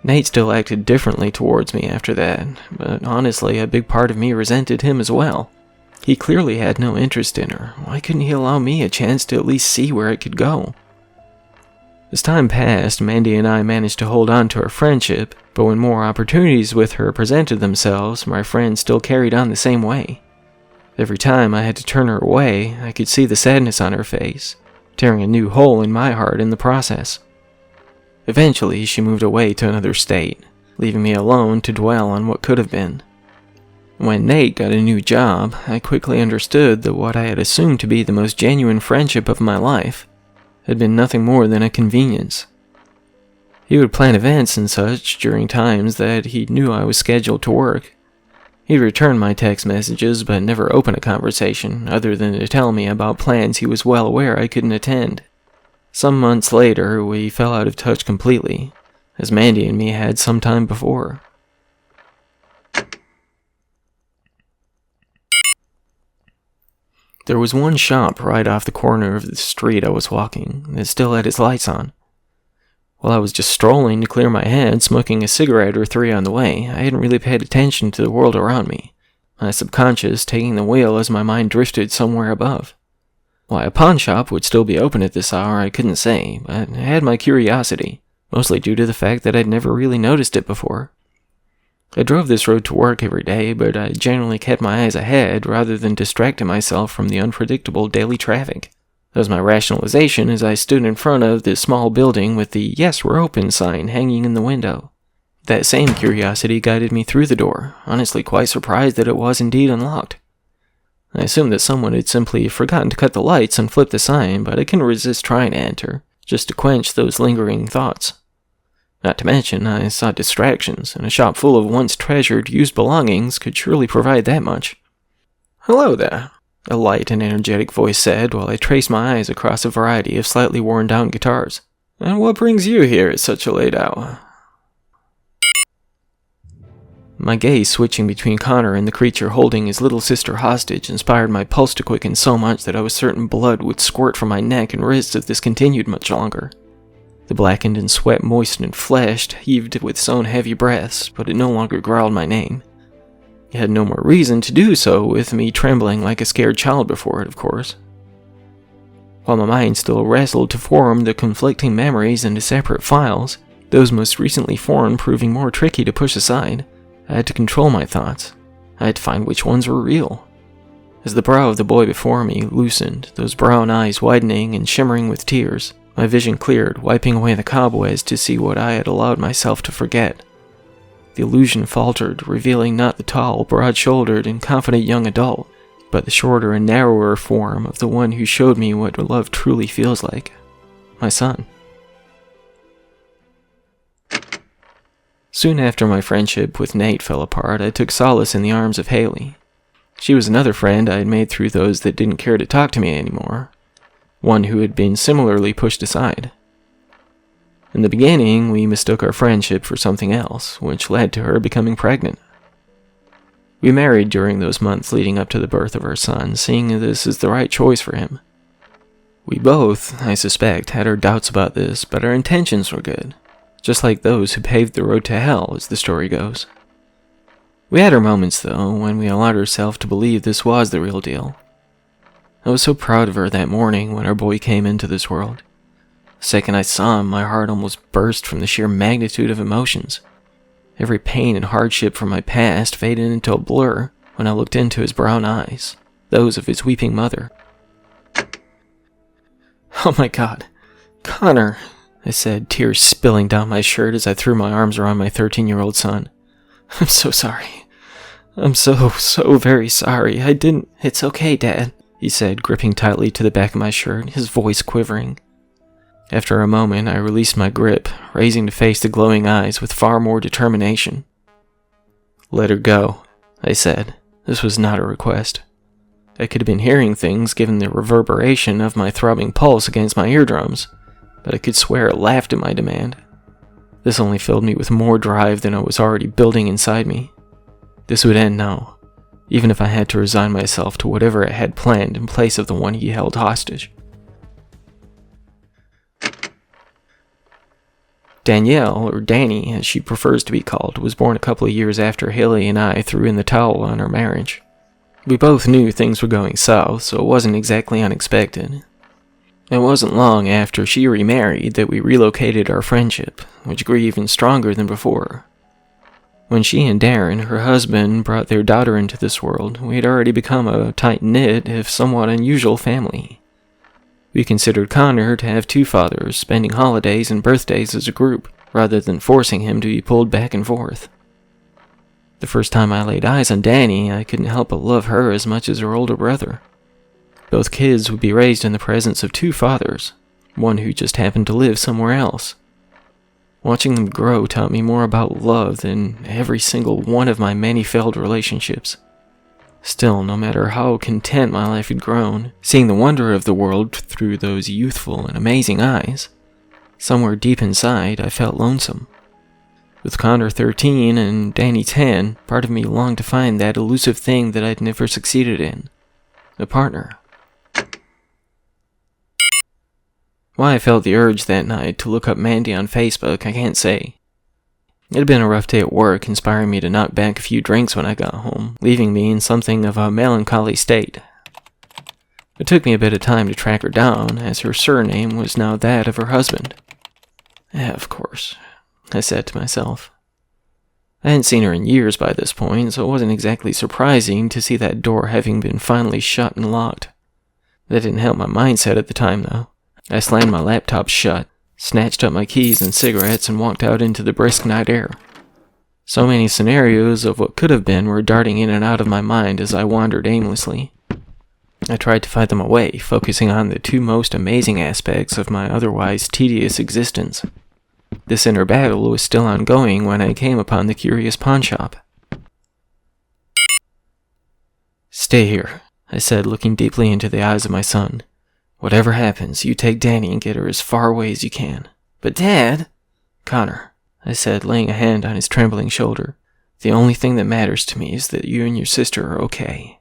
Nate still acted differently towards me after that, but honestly a big part of me resented him as well. He clearly had no interest in her. Why couldn't he allow me a chance to at least see where it could go? As time passed, Mandy and I managed to hold on to our friendship, but when more opportunities with her presented themselves, my friend still carried on the same way. Every time I had to turn her away, I could see the sadness on her face, tearing a new hole in my heart in the process. Eventually, she moved away to another state, leaving me alone to dwell on what could have been. When Nate got a new job, I quickly understood that what I had assumed to be the most genuine friendship of my life had been nothing more than a convenience. He would plan events and such during times that he knew I was scheduled to work. He'd return my text messages but never open a conversation other than to tell me about plans he was well aware I couldn't attend. Some months later, we fell out of touch completely, as Mandy and me had some time before. There was one shop right off the corner of the street I was walking that still had its lights on. While I was just strolling to clear my head, smoking a cigarette or 3 on the way, I hadn't really paid attention to the world around me, my subconscious taking the wheel as my mind drifted somewhere above. Why a pawn shop would still be open at this hour I couldn't say, but I had my curiosity, mostly due to the fact that I'd never really noticed it before. I drove this road to work every day, but I generally kept my eyes ahead rather than distracting myself from the unpredictable daily traffic. That was my rationalization as I stood in front of this small building with the "Yes, we're open" sign hanging in the window. That same curiosity guided me through the door, honestly quite surprised that it was indeed unlocked. I assumed that someone had simply forgotten to cut the lights and flip the sign, but I couldn't resist trying to enter, just to quench those lingering thoughts. Not to mention, I sought distractions, and a shop full of once treasured, used belongings could surely provide that much. "Hello there," a light and energetic voice said while I traced my eyes across a variety of slightly worn-down guitars. "And what brings you here at such a late hour?" My gaze switching between Connor and the creature holding his little sister hostage inspired my pulse to quicken so much that I was certain blood would squirt from my neck and wrists if this continued much longer. The blackened and sweat-moistened flesh heaved with its own heavy breaths, but it no longer growled my name. It had no more reason to do so, with me trembling like a scared child before it, of course. While my mind still wrestled to form the conflicting memories into separate files, those most recently formed proving more tricky to push aside, I had to control my thoughts. I had to find which ones were real. As the brow of the boy before me loosened, those brown eyes widening and shimmering with tears, my vision cleared, wiping away the cobwebs to see what I had allowed myself to forget. The illusion faltered, revealing not the tall, broad-shouldered, and confident young adult, but the shorter and narrower form of the one who showed me what love truly feels like. My son. Soon after my friendship with Nate fell apart, I took solace in the arms of Haley. She was another friend I had made through those that didn't care to talk to me anymore. One who had been similarly pushed aside. In the beginning, we mistook our friendship for something else, which led to her becoming pregnant. We married during those months leading up to the birth of our son, seeing this as the right choice for him. We both, I suspect, had our doubts about this, but our intentions were good, just like those who paved the road to hell, as the story goes. We had our moments, though, when we allowed ourselves to believe this was the real deal. I was so proud of her that morning when our boy came into this world. The second I saw him, my heart almost burst from the sheer magnitude of emotions. Every pain and hardship from my past faded into a blur when I looked into his brown eyes, those of his weeping mother. "Oh my God, Connor," I said, tears spilling down my shirt as I threw my arms around my 13-year-old son. "I'm so sorry. I'm so very sorry. I didn't—" "It's okay, Dad," he said, gripping tightly to the back of my shirt, his voice quivering. After a moment, I released my grip, raising to face the glowing eyes with far more determination. "Let her go," I said. This was not a request. I could have been hearing things given the reverberation of my throbbing pulse against my eardrums, but I could swear it laughed at my demand. This only filled me with more drive than I was already building inside me. This would end now, even if I had to resign myself to whatever I had planned in place of the one he held hostage. Danielle, or Danny as she prefers to be called, was born a couple of years after Haley and I threw in the towel on our marriage. We both knew things were going south, so it wasn't exactly unexpected. It wasn't long after she remarried that we relocated our friendship, which grew even stronger than before. When she and Darren, her husband, brought their daughter into this world, we had already become a tight-knit, if somewhat unusual, family. We considered Connor to have two fathers, spending holidays and birthdays as a group, rather than forcing him to be pulled back and forth. The first time I laid eyes on Danny, I couldn't help but love her as much as her older brother. Both kids would be raised in the presence of two fathers, one who just happened to live somewhere else. Watching them grow taught me more about love than every single one of my many failed relationships. Still, no matter how content my life had grown, seeing the wonder of the world through those youthful and amazing eyes, somewhere deep inside I felt lonesome. With Connor 13 and Danny 10, part of me longed to find that elusive thing that I'd never succeeded in. A partner. Why I felt the urge that night to look up Mandy on Facebook, I can't say. It had been a rough day at work, inspiring me to knock back a few drinks when I got home, leaving me in something of a melancholy state. It took me a bit of time to track her down, as her surname was now that of her husband. Of course, I said to myself. I hadn't seen her in years by this point, so it wasn't exactly surprising to see that door having been finally shut and locked. That didn't help my mindset at the time, though. I slammed my laptop shut, snatched up my keys and cigarettes, and walked out into the brisk night air. So many scenarios of what could have been were darting in and out of my mind as I wandered aimlessly. I tried to fight them away, focusing on the two most amazing aspects of my otherwise tedious existence. This inner battle was still ongoing when I came upon the curious pawnshop. "Stay here," I said, looking deeply into the eyes of my son. "Whatever happens, you take Danny and get her as far away as you can." "But Dad—" "Connor," I said, laying a hand on his trembling shoulder, "the only thing that matters to me is that you and your sister are okay.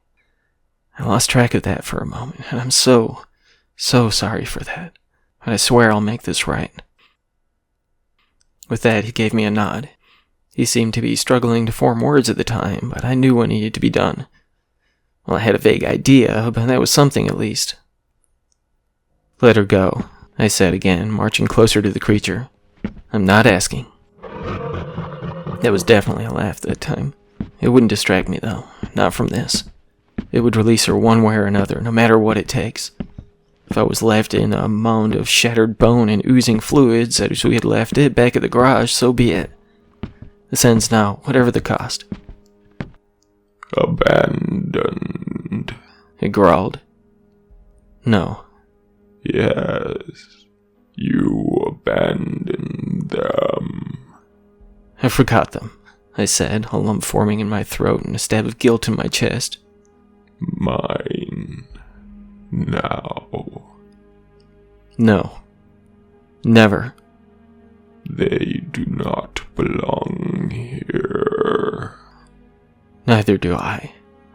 I lost track of that for a moment, and I'm so sorry for that. But I swear I'll make this right." With that, he gave me a nod. He seemed to be struggling to form words at the time, but I knew what needed to be done. Well, I had a vague idea, but that was something at least. "Let her go," I said again, marching closer to the creature. "I'm not asking." That was definitely a laugh that time. It wouldn't distract me, though. Not from this. It would release her one way or another, no matter what it takes. If I was left in a mound of shattered bone and oozing fluids as we had left it back at the garage, so be it. This ends now, whatever the cost. "Abandoned," it growled. "No." "Yes, you abandoned them." "I forgot them," I said, a lump forming in my throat and a stab of guilt in my chest. "Mine now." "No. Never." They do not belong here. Neither do I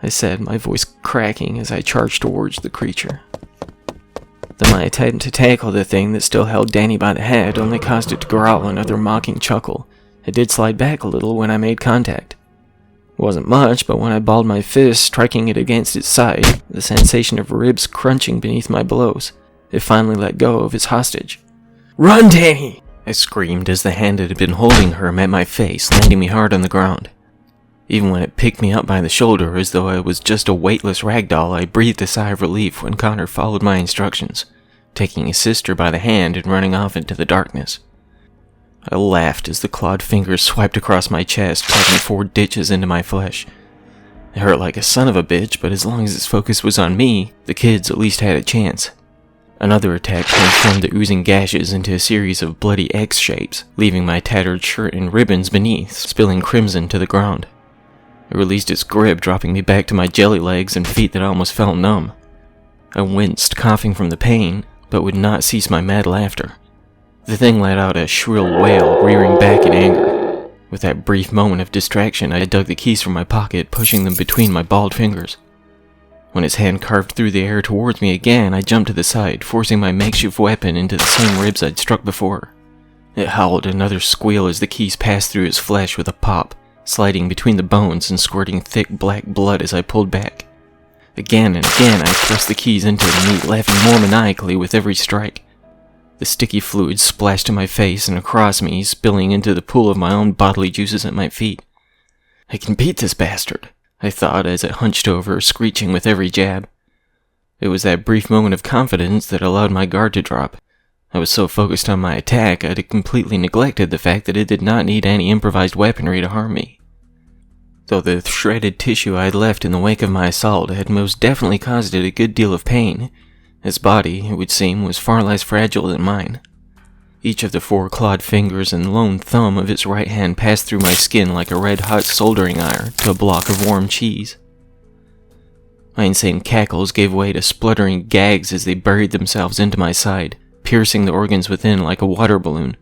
said, my voice cracking as I charged towards the creature. Though my attempt to tackle the thing that still held Danny by the head only caused it to growl another mocking chuckle, it did slide back a little when I made contact. It wasn't much, but when I balled my fist, striking it against its side, the sensation of ribs crunching beneath my blows, it finally let go of its hostage. "Run, Danny!" I screamed as the hand that had been holding her met my face, landing me hard on the ground. Even when it picked me up by the shoulder as though I was just a weightless ragdoll, I breathed a sigh of relief when Connor followed my instructions, taking his sister by the hand and running off into the darkness. I laughed as the clawed fingers swiped across my chest, carving 4 ditches into my flesh. It hurt like a son of a bitch, but as long as its focus was on me, the kids at least had a chance. Another attack transformed the oozing gashes into a series of bloody X shapes, leaving my tattered shirt and ribbons beneath, spilling crimson to the ground. It released its grip, dropping me back to my jelly legs and feet that almost felt numb. I winced, coughing from the pain, but would not cease my mad laughter. The thing let out a shrill wail, rearing back in anger. With that brief moment of distraction, I dug the keys from my pocket, pushing them between my balled fingers. When its hand carved through the air towards me again, I jumped to the side, forcing my makeshift weapon into the same ribs I'd struck before. It howled another squeal as the keys passed through its flesh with a pop, sliding between the bones and squirting thick black blood as I pulled back. Again and again I thrust the keys into the meat, laughing more maniacally with every strike. The sticky fluid splashed in my face and across me, spilling into the pool of my own bodily juices at my feet. I can beat this bastard, I thought as it hunched over, screeching with every jab. It was that brief moment of confidence that allowed my guard to drop. I was so focused on my attack, I had completely neglected the fact that it did not need any improvised weaponry to harm me. Though the shredded tissue I had left in the wake of my assault had most definitely caused it a good deal of pain, its body, it would seem, was far less fragile than mine. Each of the 4 clawed fingers and lone thumb of its right hand passed through my skin like a red-hot soldering iron to a block of warm cheese. My insane cackles gave way to spluttering gags as they buried themselves into my side, piercing the organs within like a water balloon.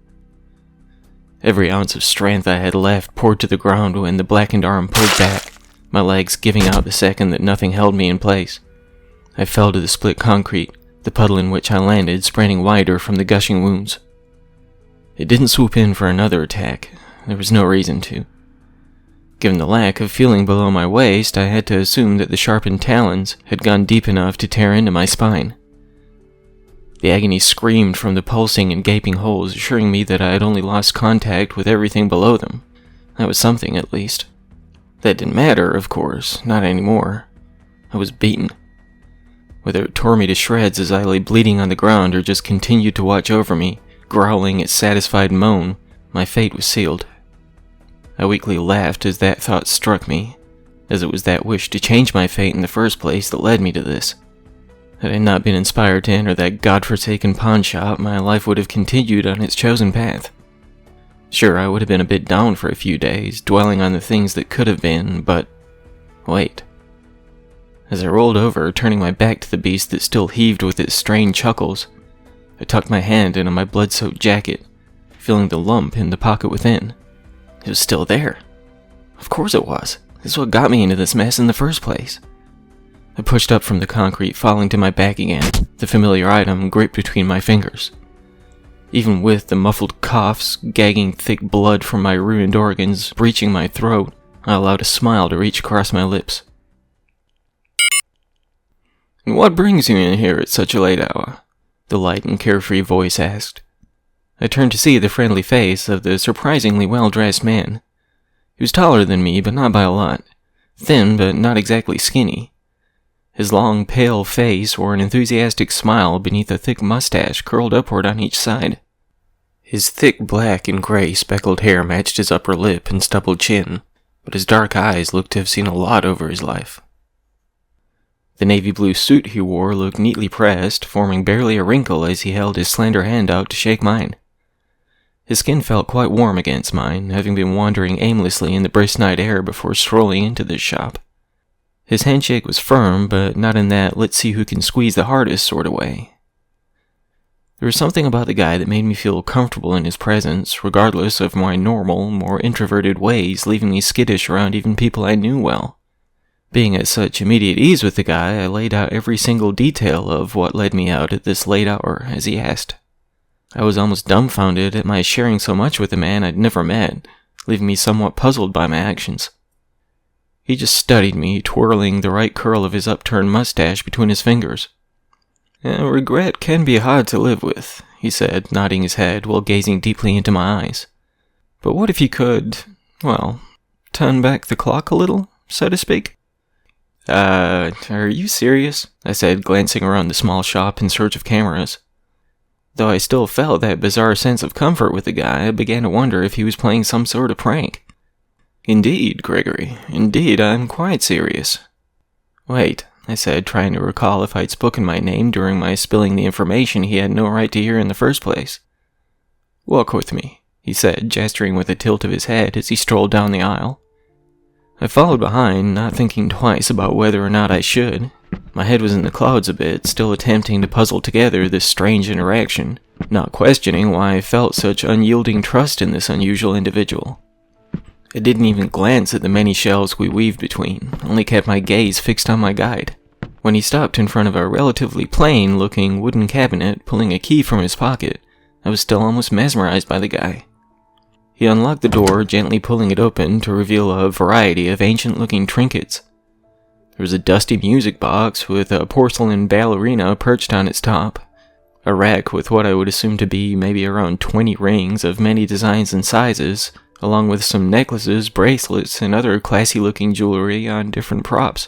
Every ounce of strength I had left poured to the ground when the blackened arm pulled back, my legs giving out the second that nothing held me in place. I fell to the split concrete, the puddle in which I landed spreading wider from the gushing wounds. It didn't swoop in for another attack. There was no reason to. Given the lack of feeling below my waist, I had to assume that the sharpened talons had gone deep enough to tear into my spine. The agony screamed from the pulsing and gaping holes, assuring me that I had only lost contact with everything below them. That was something, at least. That didn't matter, of course, not anymore. I was beaten. Whether it tore me to shreds as I lay bleeding on the ground or just continued to watch over me, growling its satisfied moan, my fate was sealed. I weakly laughed as that thought struck me, as it was that wish to change my fate in the first place that led me to this. Had I not been inspired to enter that godforsaken pawn shop, my life would have continued on its chosen path. Sure, I would have been a bit down for a few days, dwelling on the things that could have been, but wait. As I rolled over, turning my back to the beast that still heaved with its strained chuckles, I tucked my hand into my blood-soaked jacket, feeling the lump in the pocket within. It was still there. Of course it was. This is what got me into this mess in the first place. I pushed up from the concrete, falling to my back again, the familiar item gripped between my fingers. Even with the muffled coughs, gagging thick blood from my ruined organs, breaching my throat, I allowed a smile to reach across my lips. "And what brings you in here at such a late hour?" the light and carefree voice asked. I turned to see the friendly face of the surprisingly well-dressed man. He was taller than me, but not by a lot. Thin, but not exactly skinny. His long, pale face wore an enthusiastic smile beneath a thick mustache curled upward on each side. His thick black and gray speckled hair matched his upper lip and stubbled chin, but his dark eyes looked to have seen a lot over his life. The navy blue suit he wore looked neatly pressed, forming barely a wrinkle as he held his slender hand out to shake mine. His skin felt quite warm against mine, having been wandering aimlessly in the brisk night air before strolling into this shop. His handshake was firm, but not in that let's see who can squeeze the hardest sort of way. There was something about the guy that made me feel comfortable in his presence, regardless of my normal, more introverted ways, leaving me skittish around even people I knew well. Being at such immediate ease with the guy, I laid out every single detail of what led me out at this late hour, as he asked. I was almost dumbfounded at my sharing so much with a man I'd never met, leaving me somewhat puzzled by my actions. He just studied me, twirling the right curl of his upturned mustache between his fingers. Regret can be hard to live with, he said, nodding his head while gazing deeply into my eyes. But what if you could, well, turn back the clock a little, so to speak? Are you serious? I said, glancing around the small shop in search of cameras. Though I still felt that bizarre sense of comfort with the guy, I began to wonder if he was playing some sort of prank. Indeed, Gregory. Indeed, I'm quite serious. Wait, I said, trying to recall if I'd spoken my name during my spilling the information he had no right to hear in the first place. Walk with me, he said, gesturing with a tilt of his head as he strolled down the aisle. I followed behind, not thinking twice about whether or not I should. My head was in the clouds a bit, still attempting to puzzle together this strange interaction, not questioning why I felt such unyielding trust in this unusual individual. I didn't even glance at the many shelves we weaved between, only kept my gaze fixed on my guide. When he stopped in front of a relatively plain-looking wooden cabinet, pulling a key from his pocket, I was still almost mesmerized by the guy. He unlocked the door, gently pulling it open to reveal a variety of ancient-looking trinkets. There was a dusty music box with a porcelain ballerina perched on its top, a rack with what I would assume to be maybe around 20 rings of many designs and sizes, along with some necklaces, bracelets, and other classy-looking jewelry on different props.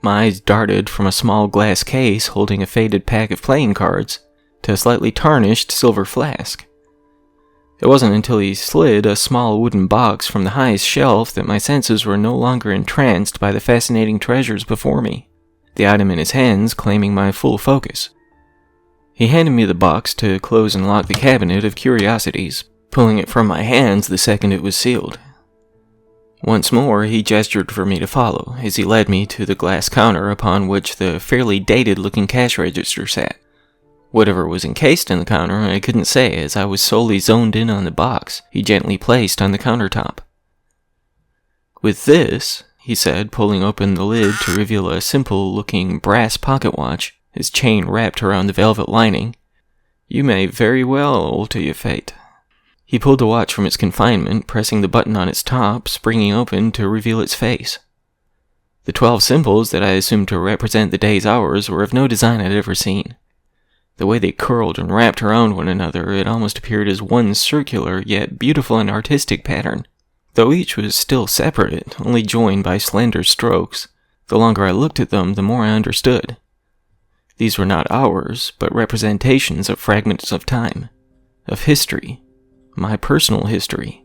My eyes darted from a small glass case holding a faded pack of playing cards to a slightly tarnished silver flask. It wasn't until he slid a small wooden box from the highest shelf that my senses were no longer entranced by the fascinating treasures before me, the item in his hands claiming my full focus. He handed me the box to close and lock the cabinet of curiosities, pulling it from my hands the second it was sealed. Once more, he gestured for me to follow, as he led me to the glass counter upon which the fairly dated-looking cash register sat. Whatever was encased in the counter, I couldn't say, as I was solely zoned in on the box he gently placed on the countertop. With this, he said, pulling open the lid to reveal a simple-looking brass pocket watch, his chain wrapped around the velvet lining, you may very well alter your fate. He pulled the watch from its confinement, pressing the button on its top, springing open to reveal its face. The 12 symbols that I assumed to represent the day's hours were of no design I'd ever seen. The way they curled and wrapped around one another, it almost appeared as one circular, yet beautiful and artistic pattern. Though each was still separate, only joined by slender strokes, the longer I looked at them, the more I understood. These were not hours, but representations of fragments of time, of history, my personal history.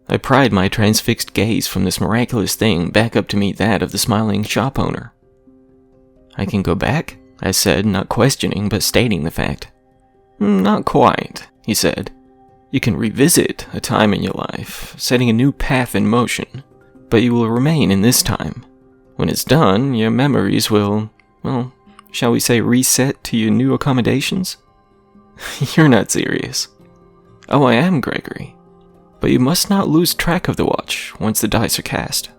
I pried my transfixed gaze from this miraculous thing back up to meet that of the smiling shop owner. I can go back? I said, not questioning, but stating the fact. Not quite, he said. You can revisit a time in your life, setting a new path in motion, but you will remain in this time. When it's done, your memories will, well, shall we say reset to your new accommodations? You're not serious. Oh, I am, Gregory. But you must not lose track of the watch once the dice are cast.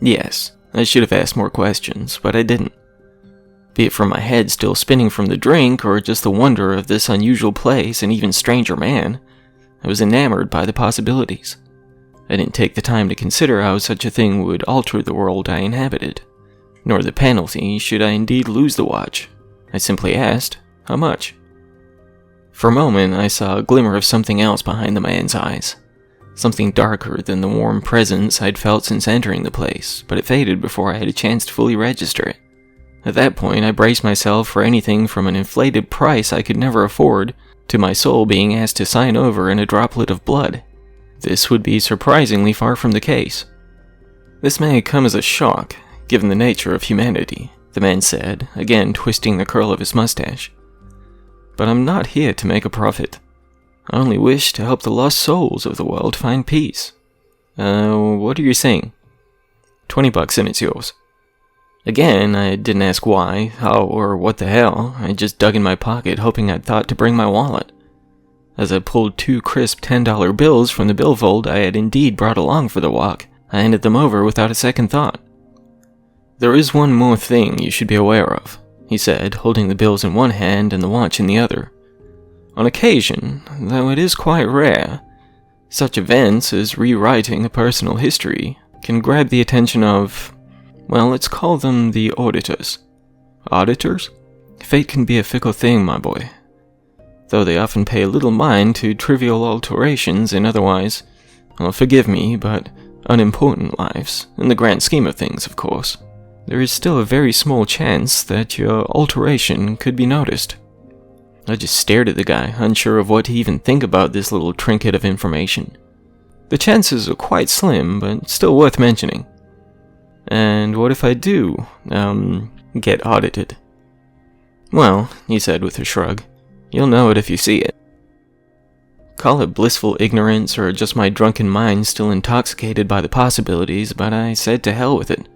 Yes, I should have asked more questions, but I didn't. Be it from my head still spinning from the drink, or just the wonder of this unusual place and even stranger man, I was enamored by the possibilities. I didn't take the time to consider how such a thing would alter the world I inhabited, nor the penalty should I indeed lose the watch. I simply asked, how much? For a moment, I saw a glimmer of something else behind the man's eyes. Something darker than the warm presence I'd felt since entering the place, but it faded before I had a chance to fully register it. At that point, I braced myself for anything from an inflated price I could never afford, to my soul being asked to sign over in a droplet of blood. This would be surprisingly far from the case. This may come as a shock, given the nature of humanity, the man said, again twisting the curl of his mustache. But I'm not here to make a profit. I only wish to help the lost souls of the world find peace. What are you saying? $20 and it's yours. Again, I didn't ask why, how, or what the hell. I just dug in my pocket, hoping I'd thought to bring my wallet. As I pulled 2 crisp $10 bills from the billfold I had indeed brought along for the walk, I handed them over without a second thought. "There is one more thing you should be aware of," he said, holding the bills in one hand and the watch in the other. "On occasion, though it is quite rare, such events as rewriting a personal history can grab the attention of, well, let's call them the auditors." "Auditors?" "Fate can be a fickle thing, my boy. Though they often pay little mind to trivial alterations in otherwise, well, forgive me, but unimportant lives, in the grand scheme of things, of course, there is still a very small chance that your alteration could be noticed." I just stared at the guy, unsure of what to even think about this little trinket of information. "The chances are quite slim, but still worth mentioning." "And what if I do, get audited?" "Well," he said with a shrug, "you'll know it if you see it." Call it blissful ignorance or just my drunken mind still intoxicated by the possibilities, but I said to hell with it.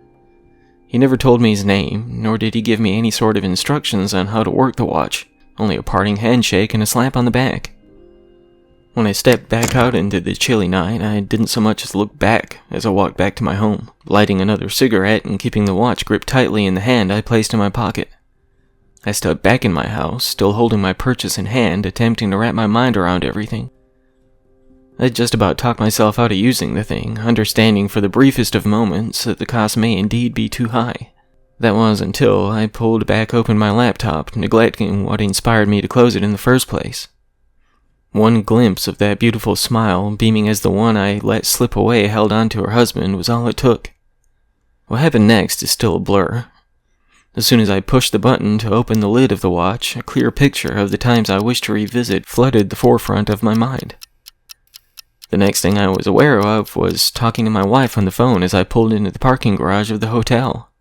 He never told me his name, nor did he give me any sort of instructions on how to work the watch, only a parting handshake and a slap on the back. When I stepped back out into the chilly night, I didn't so much as look back as I walked back to my home, lighting another cigarette and keeping the watch gripped tightly in the hand I placed in my pocket. I stepped back in my house, still holding my purchase in hand, attempting to wrap my mind around everything. I'd just about talked myself out of using the thing, understanding for the briefest of moments that the cost may indeed be too high. That was until I pulled back open my laptop, neglecting what inspired me to close it in the first place. One glimpse of that beautiful smile, beaming as the one I let slip away held on to her husband, was all it took. What happened next is still a blur. As soon as I pushed the button to open the lid of the watch, a clear picture of the times I wished to revisit flooded the forefront of my mind. The next thing I was aware of was talking to my wife on the phone as I pulled into the parking garage of the hotel.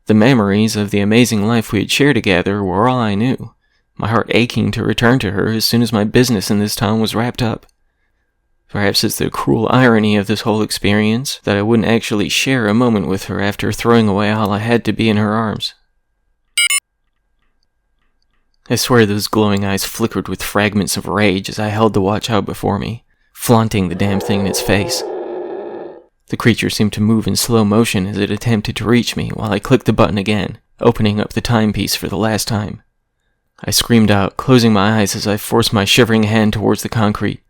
The memories of the amazing life we had shared together were all I knew, my heart aching to return to her as soon as my business in this town was wrapped up. Perhaps it's the cruel irony of this whole experience that I wouldn't actually share a moment with her after throwing away all I had to be in her arms. I swear those glowing eyes flickered with fragments of rage as I held the watch out before me, flaunting the damn thing in its face. The creature seemed to move in slow motion as it attempted to reach me while I clicked the button again, opening up the timepiece for the last time. I screamed out, closing my eyes as I forced my shivering hand towards the concrete.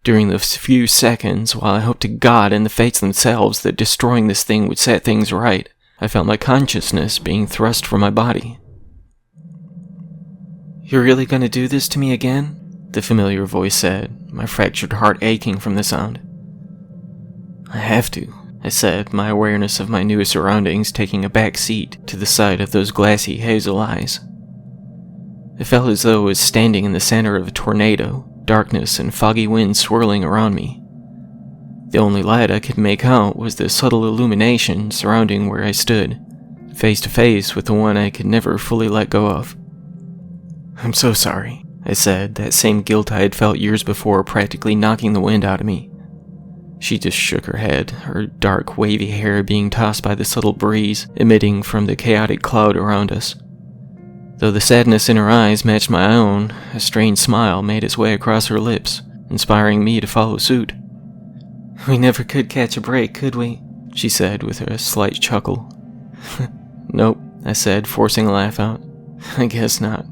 During those few seconds, while I hoped to God and the fates themselves that destroying this thing would set things right, I felt my consciousness being thrust from my body. "You're really gonna do this to me again?" the familiar voice said, my fractured heart aching from the sound. "I have to," I said, my awareness of my new surroundings taking a back seat to the sight of those glassy hazel eyes. It felt as though I was standing in the center of a tornado, darkness and foggy wind swirling around me. The only light I could make out was the subtle illumination surrounding where I stood, face to face with the one I could never fully let go of. "I'm so sorry," I said, that same guilt I had felt years before practically knocking the wind out of me. She just shook her head, her dark, wavy hair being tossed by the subtle breeze emitting from the chaotic cloud around us. Though the sadness in her eyes matched my own, a strange smile made its way across her lips, inspiring me to follow suit. "We never could catch a break, could we?" she said with a slight chuckle. "Nope," I said, forcing a laugh out. "I guess not."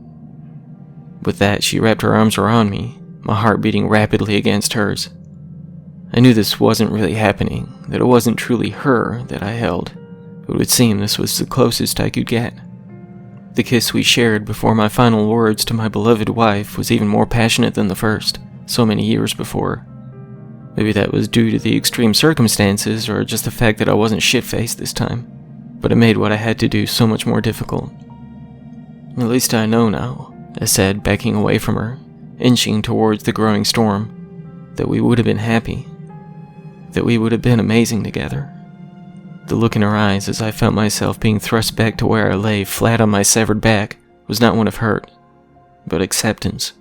With that, she wrapped her arms around me, my heart beating rapidly against hers. I knew this wasn't really happening, that it wasn't truly her that I held, but it would seem this was the closest I could get. The kiss we shared before my final words to my beloved wife was even more passionate than the first, so many years before. Maybe that was due to the extreme circumstances or just the fact that I wasn't shit-faced this time, but it made what I had to do so much more difficult. "At least I know now," I said, backing away from her, inching towards the growing storm, "that we would have been happy, that we would have been amazing together." The look in her eyes as I felt myself being thrust back to where I lay flat on my severed back was not one of hurt, but acceptance.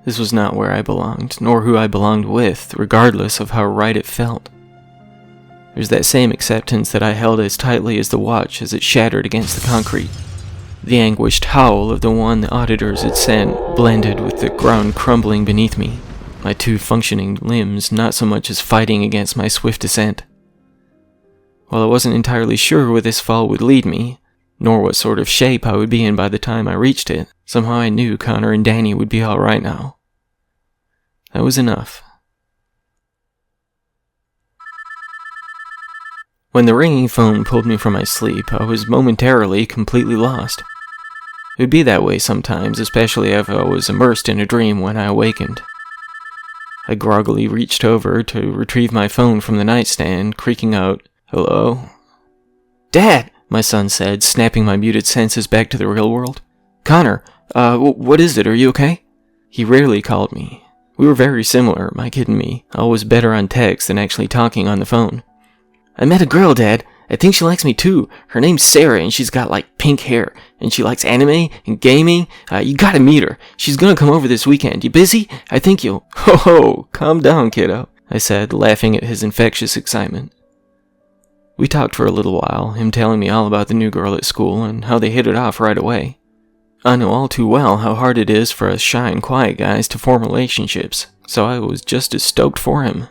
This was not where I belonged, nor who I belonged with, regardless of how right it felt. There's that same acceptance that I held as tightly as the watch as it shattered against the concrete. The anguished howl of the one the auditors had sent blended with the ground crumbling beneath me, my 2 functioning limbs not so much as fighting against my swift descent. While I wasn't entirely sure where this fall would lead me, nor what sort of shape I would be in by the time I reached it, somehow I knew Connor and Danny would be alright now. That was enough. When the ringing phone pulled me from my sleep, I was momentarily completely lost. It would be that way sometimes, especially if I was immersed in a dream when I awakened. I groggily reached over to retrieve my phone from the nightstand, creaking out, "Hello?" "Dad!" my son said, snapping my muted senses back to the real world. "Connor, what is it? Are you okay?" He rarely called me. We were very similar, my kid and me, always better on text than actually talking on the phone. "I met a girl, Dad. I think she likes me too. Her name's Sarah, and she's got like pink hair. And she likes anime and gaming. You gotta meet her. She's gonna come over this weekend. You busy? I think you'll..." "Ho, calm down, kiddo," I said, laughing at his infectious excitement. We talked for a little while, him telling me all about the new girl at school and how they hit it off right away. I know all too well how hard it is for us shy and quiet guys to form relationships, so I was just as stoked for him.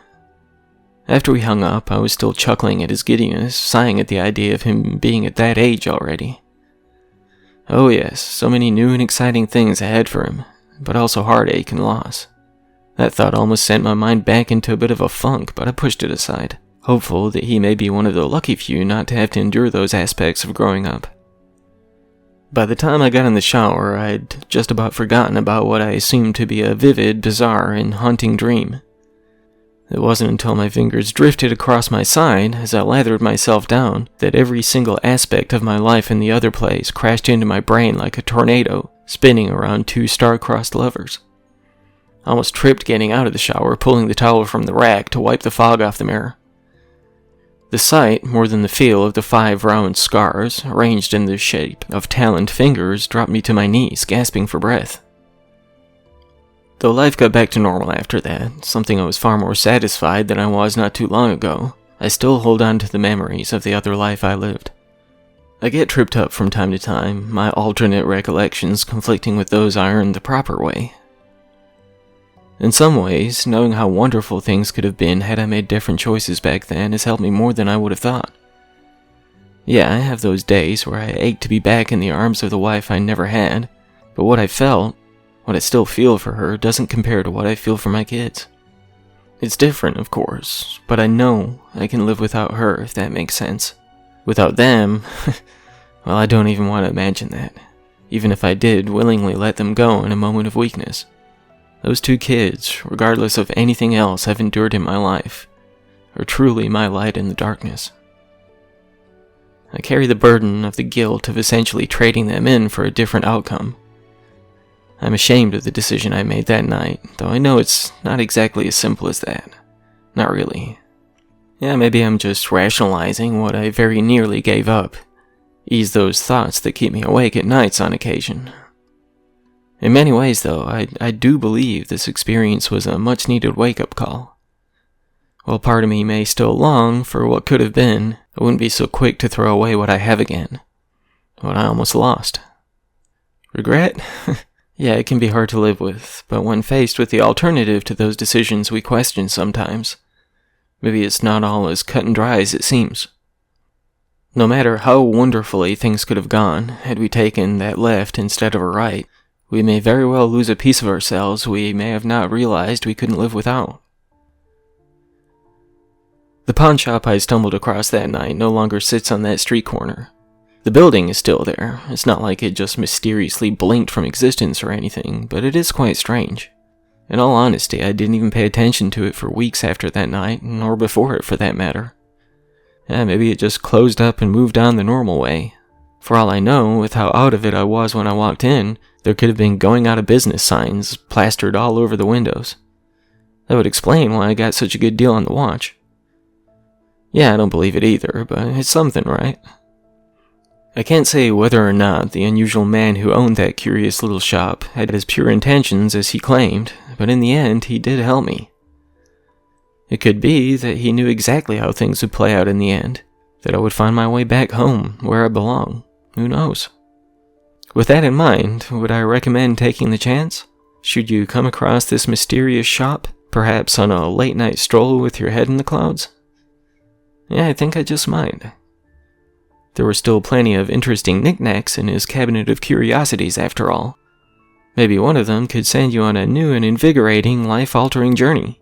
After we hung up, I was still chuckling at his giddiness, sighing at the idea of him being at that age already. Oh yes, so many new and exciting things ahead for him, but also heartache and loss. That thought almost sent my mind back into a bit of a funk, but I pushed it aside, hopeful that he may be one of the lucky few not to have to endure those aspects of growing up. By the time I got in the shower, I'd just about forgotten about what I assumed to be a vivid, bizarre, and haunting dream. It wasn't until my fingers drifted across my side as I lathered myself down that every single aspect of my life in the other place crashed into my brain like a tornado, spinning around 2 star-crossed lovers. I almost tripped getting out of the shower, pulling the towel from the rack to wipe the fog off the mirror. The sight, more than the feel of the 5 round scars, arranged in the shape of taloned fingers, dropped me to my knees, gasping for breath. Though life got back to normal after that, something I was far more satisfied than I was not too long ago, I still hold on to the memories of the other life I lived. I get tripped up from time to time, my alternate recollections conflicting with those I earned the proper way. In some ways, knowing how wonderful things could have been had I made different choices back then has helped me more than I would have thought. Yeah, I have those days where I ache to be back in the arms of the wife I never had, but what I felt, what I still feel for her, doesn't compare to what I feel for my kids. It's different, of course, but I know I can live without her, if that makes sense. Without them, well, I don't even want to imagine that, even if I did willingly let them go in a moment of weakness. Those 2 kids, regardless of anything else I've endured in my life, are truly my light in the darkness. I carry the burden of the guilt of essentially trading them in for a different outcome. I'm ashamed of the decision I made that night, though I know it's not exactly as simple as that. Not really. Yeah, maybe I'm just rationalizing what I very nearly gave up. Ease those thoughts that keep me awake at nights on occasion. In many ways, though, I do believe this experience was a much-needed wake-up call. While part of me may still long for what could have been, I wouldn't be so quick to throw away what I have again. What I almost lost. Regret? Yeah, it can be hard to live with, but when faced with the alternative to those decisions we question sometimes, maybe it's not all as cut and dry as it seems. No matter how wonderfully things could have gone, had we taken that left instead of a right, we may very well lose a piece of ourselves we may have not realized we couldn't live without. The pawn shop I stumbled across that night no longer sits on that street corner. The building is still there. It's not like it just mysteriously blinked from existence or anything, but it is quite strange. In all honesty, I didn't even pay attention to it for weeks after that night, nor before it for that matter. Yeah, maybe it just closed up and moved on the normal way. For all I know, with how out of it I was when I walked in, there could have been going out of business signs plastered all over the windows. That would explain why I got such a good deal on the watch. Yeah, I don't believe it either, but it's something, right? I can't say whether or not the unusual man who owned that curious little shop had as pure intentions as he claimed, but in the end, he did help me. It could be that he knew exactly how things would play out in the end, that I would find my way back home, where I belong. Who knows? With that in mind, would I recommend taking the chance? Should you come across this mysterious shop, perhaps on a late-night stroll with your head in the clouds? Yeah, I think I just might. There were still plenty of interesting knickknacks in his cabinet of curiosities, after all. Maybe one of them could send you on a new and invigorating, life-altering journey.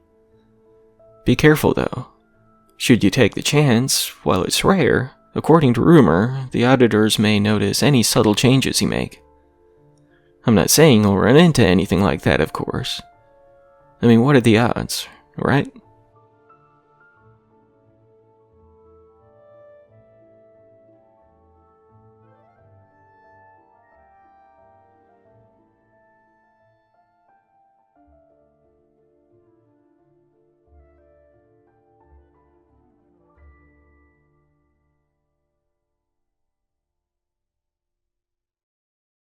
Be careful, though. Should you take the chance, while it's rare, according to rumor, the auditors may notice any subtle changes you make. I'm not saying you'll run into anything like that, of course. I mean, what are the odds, right?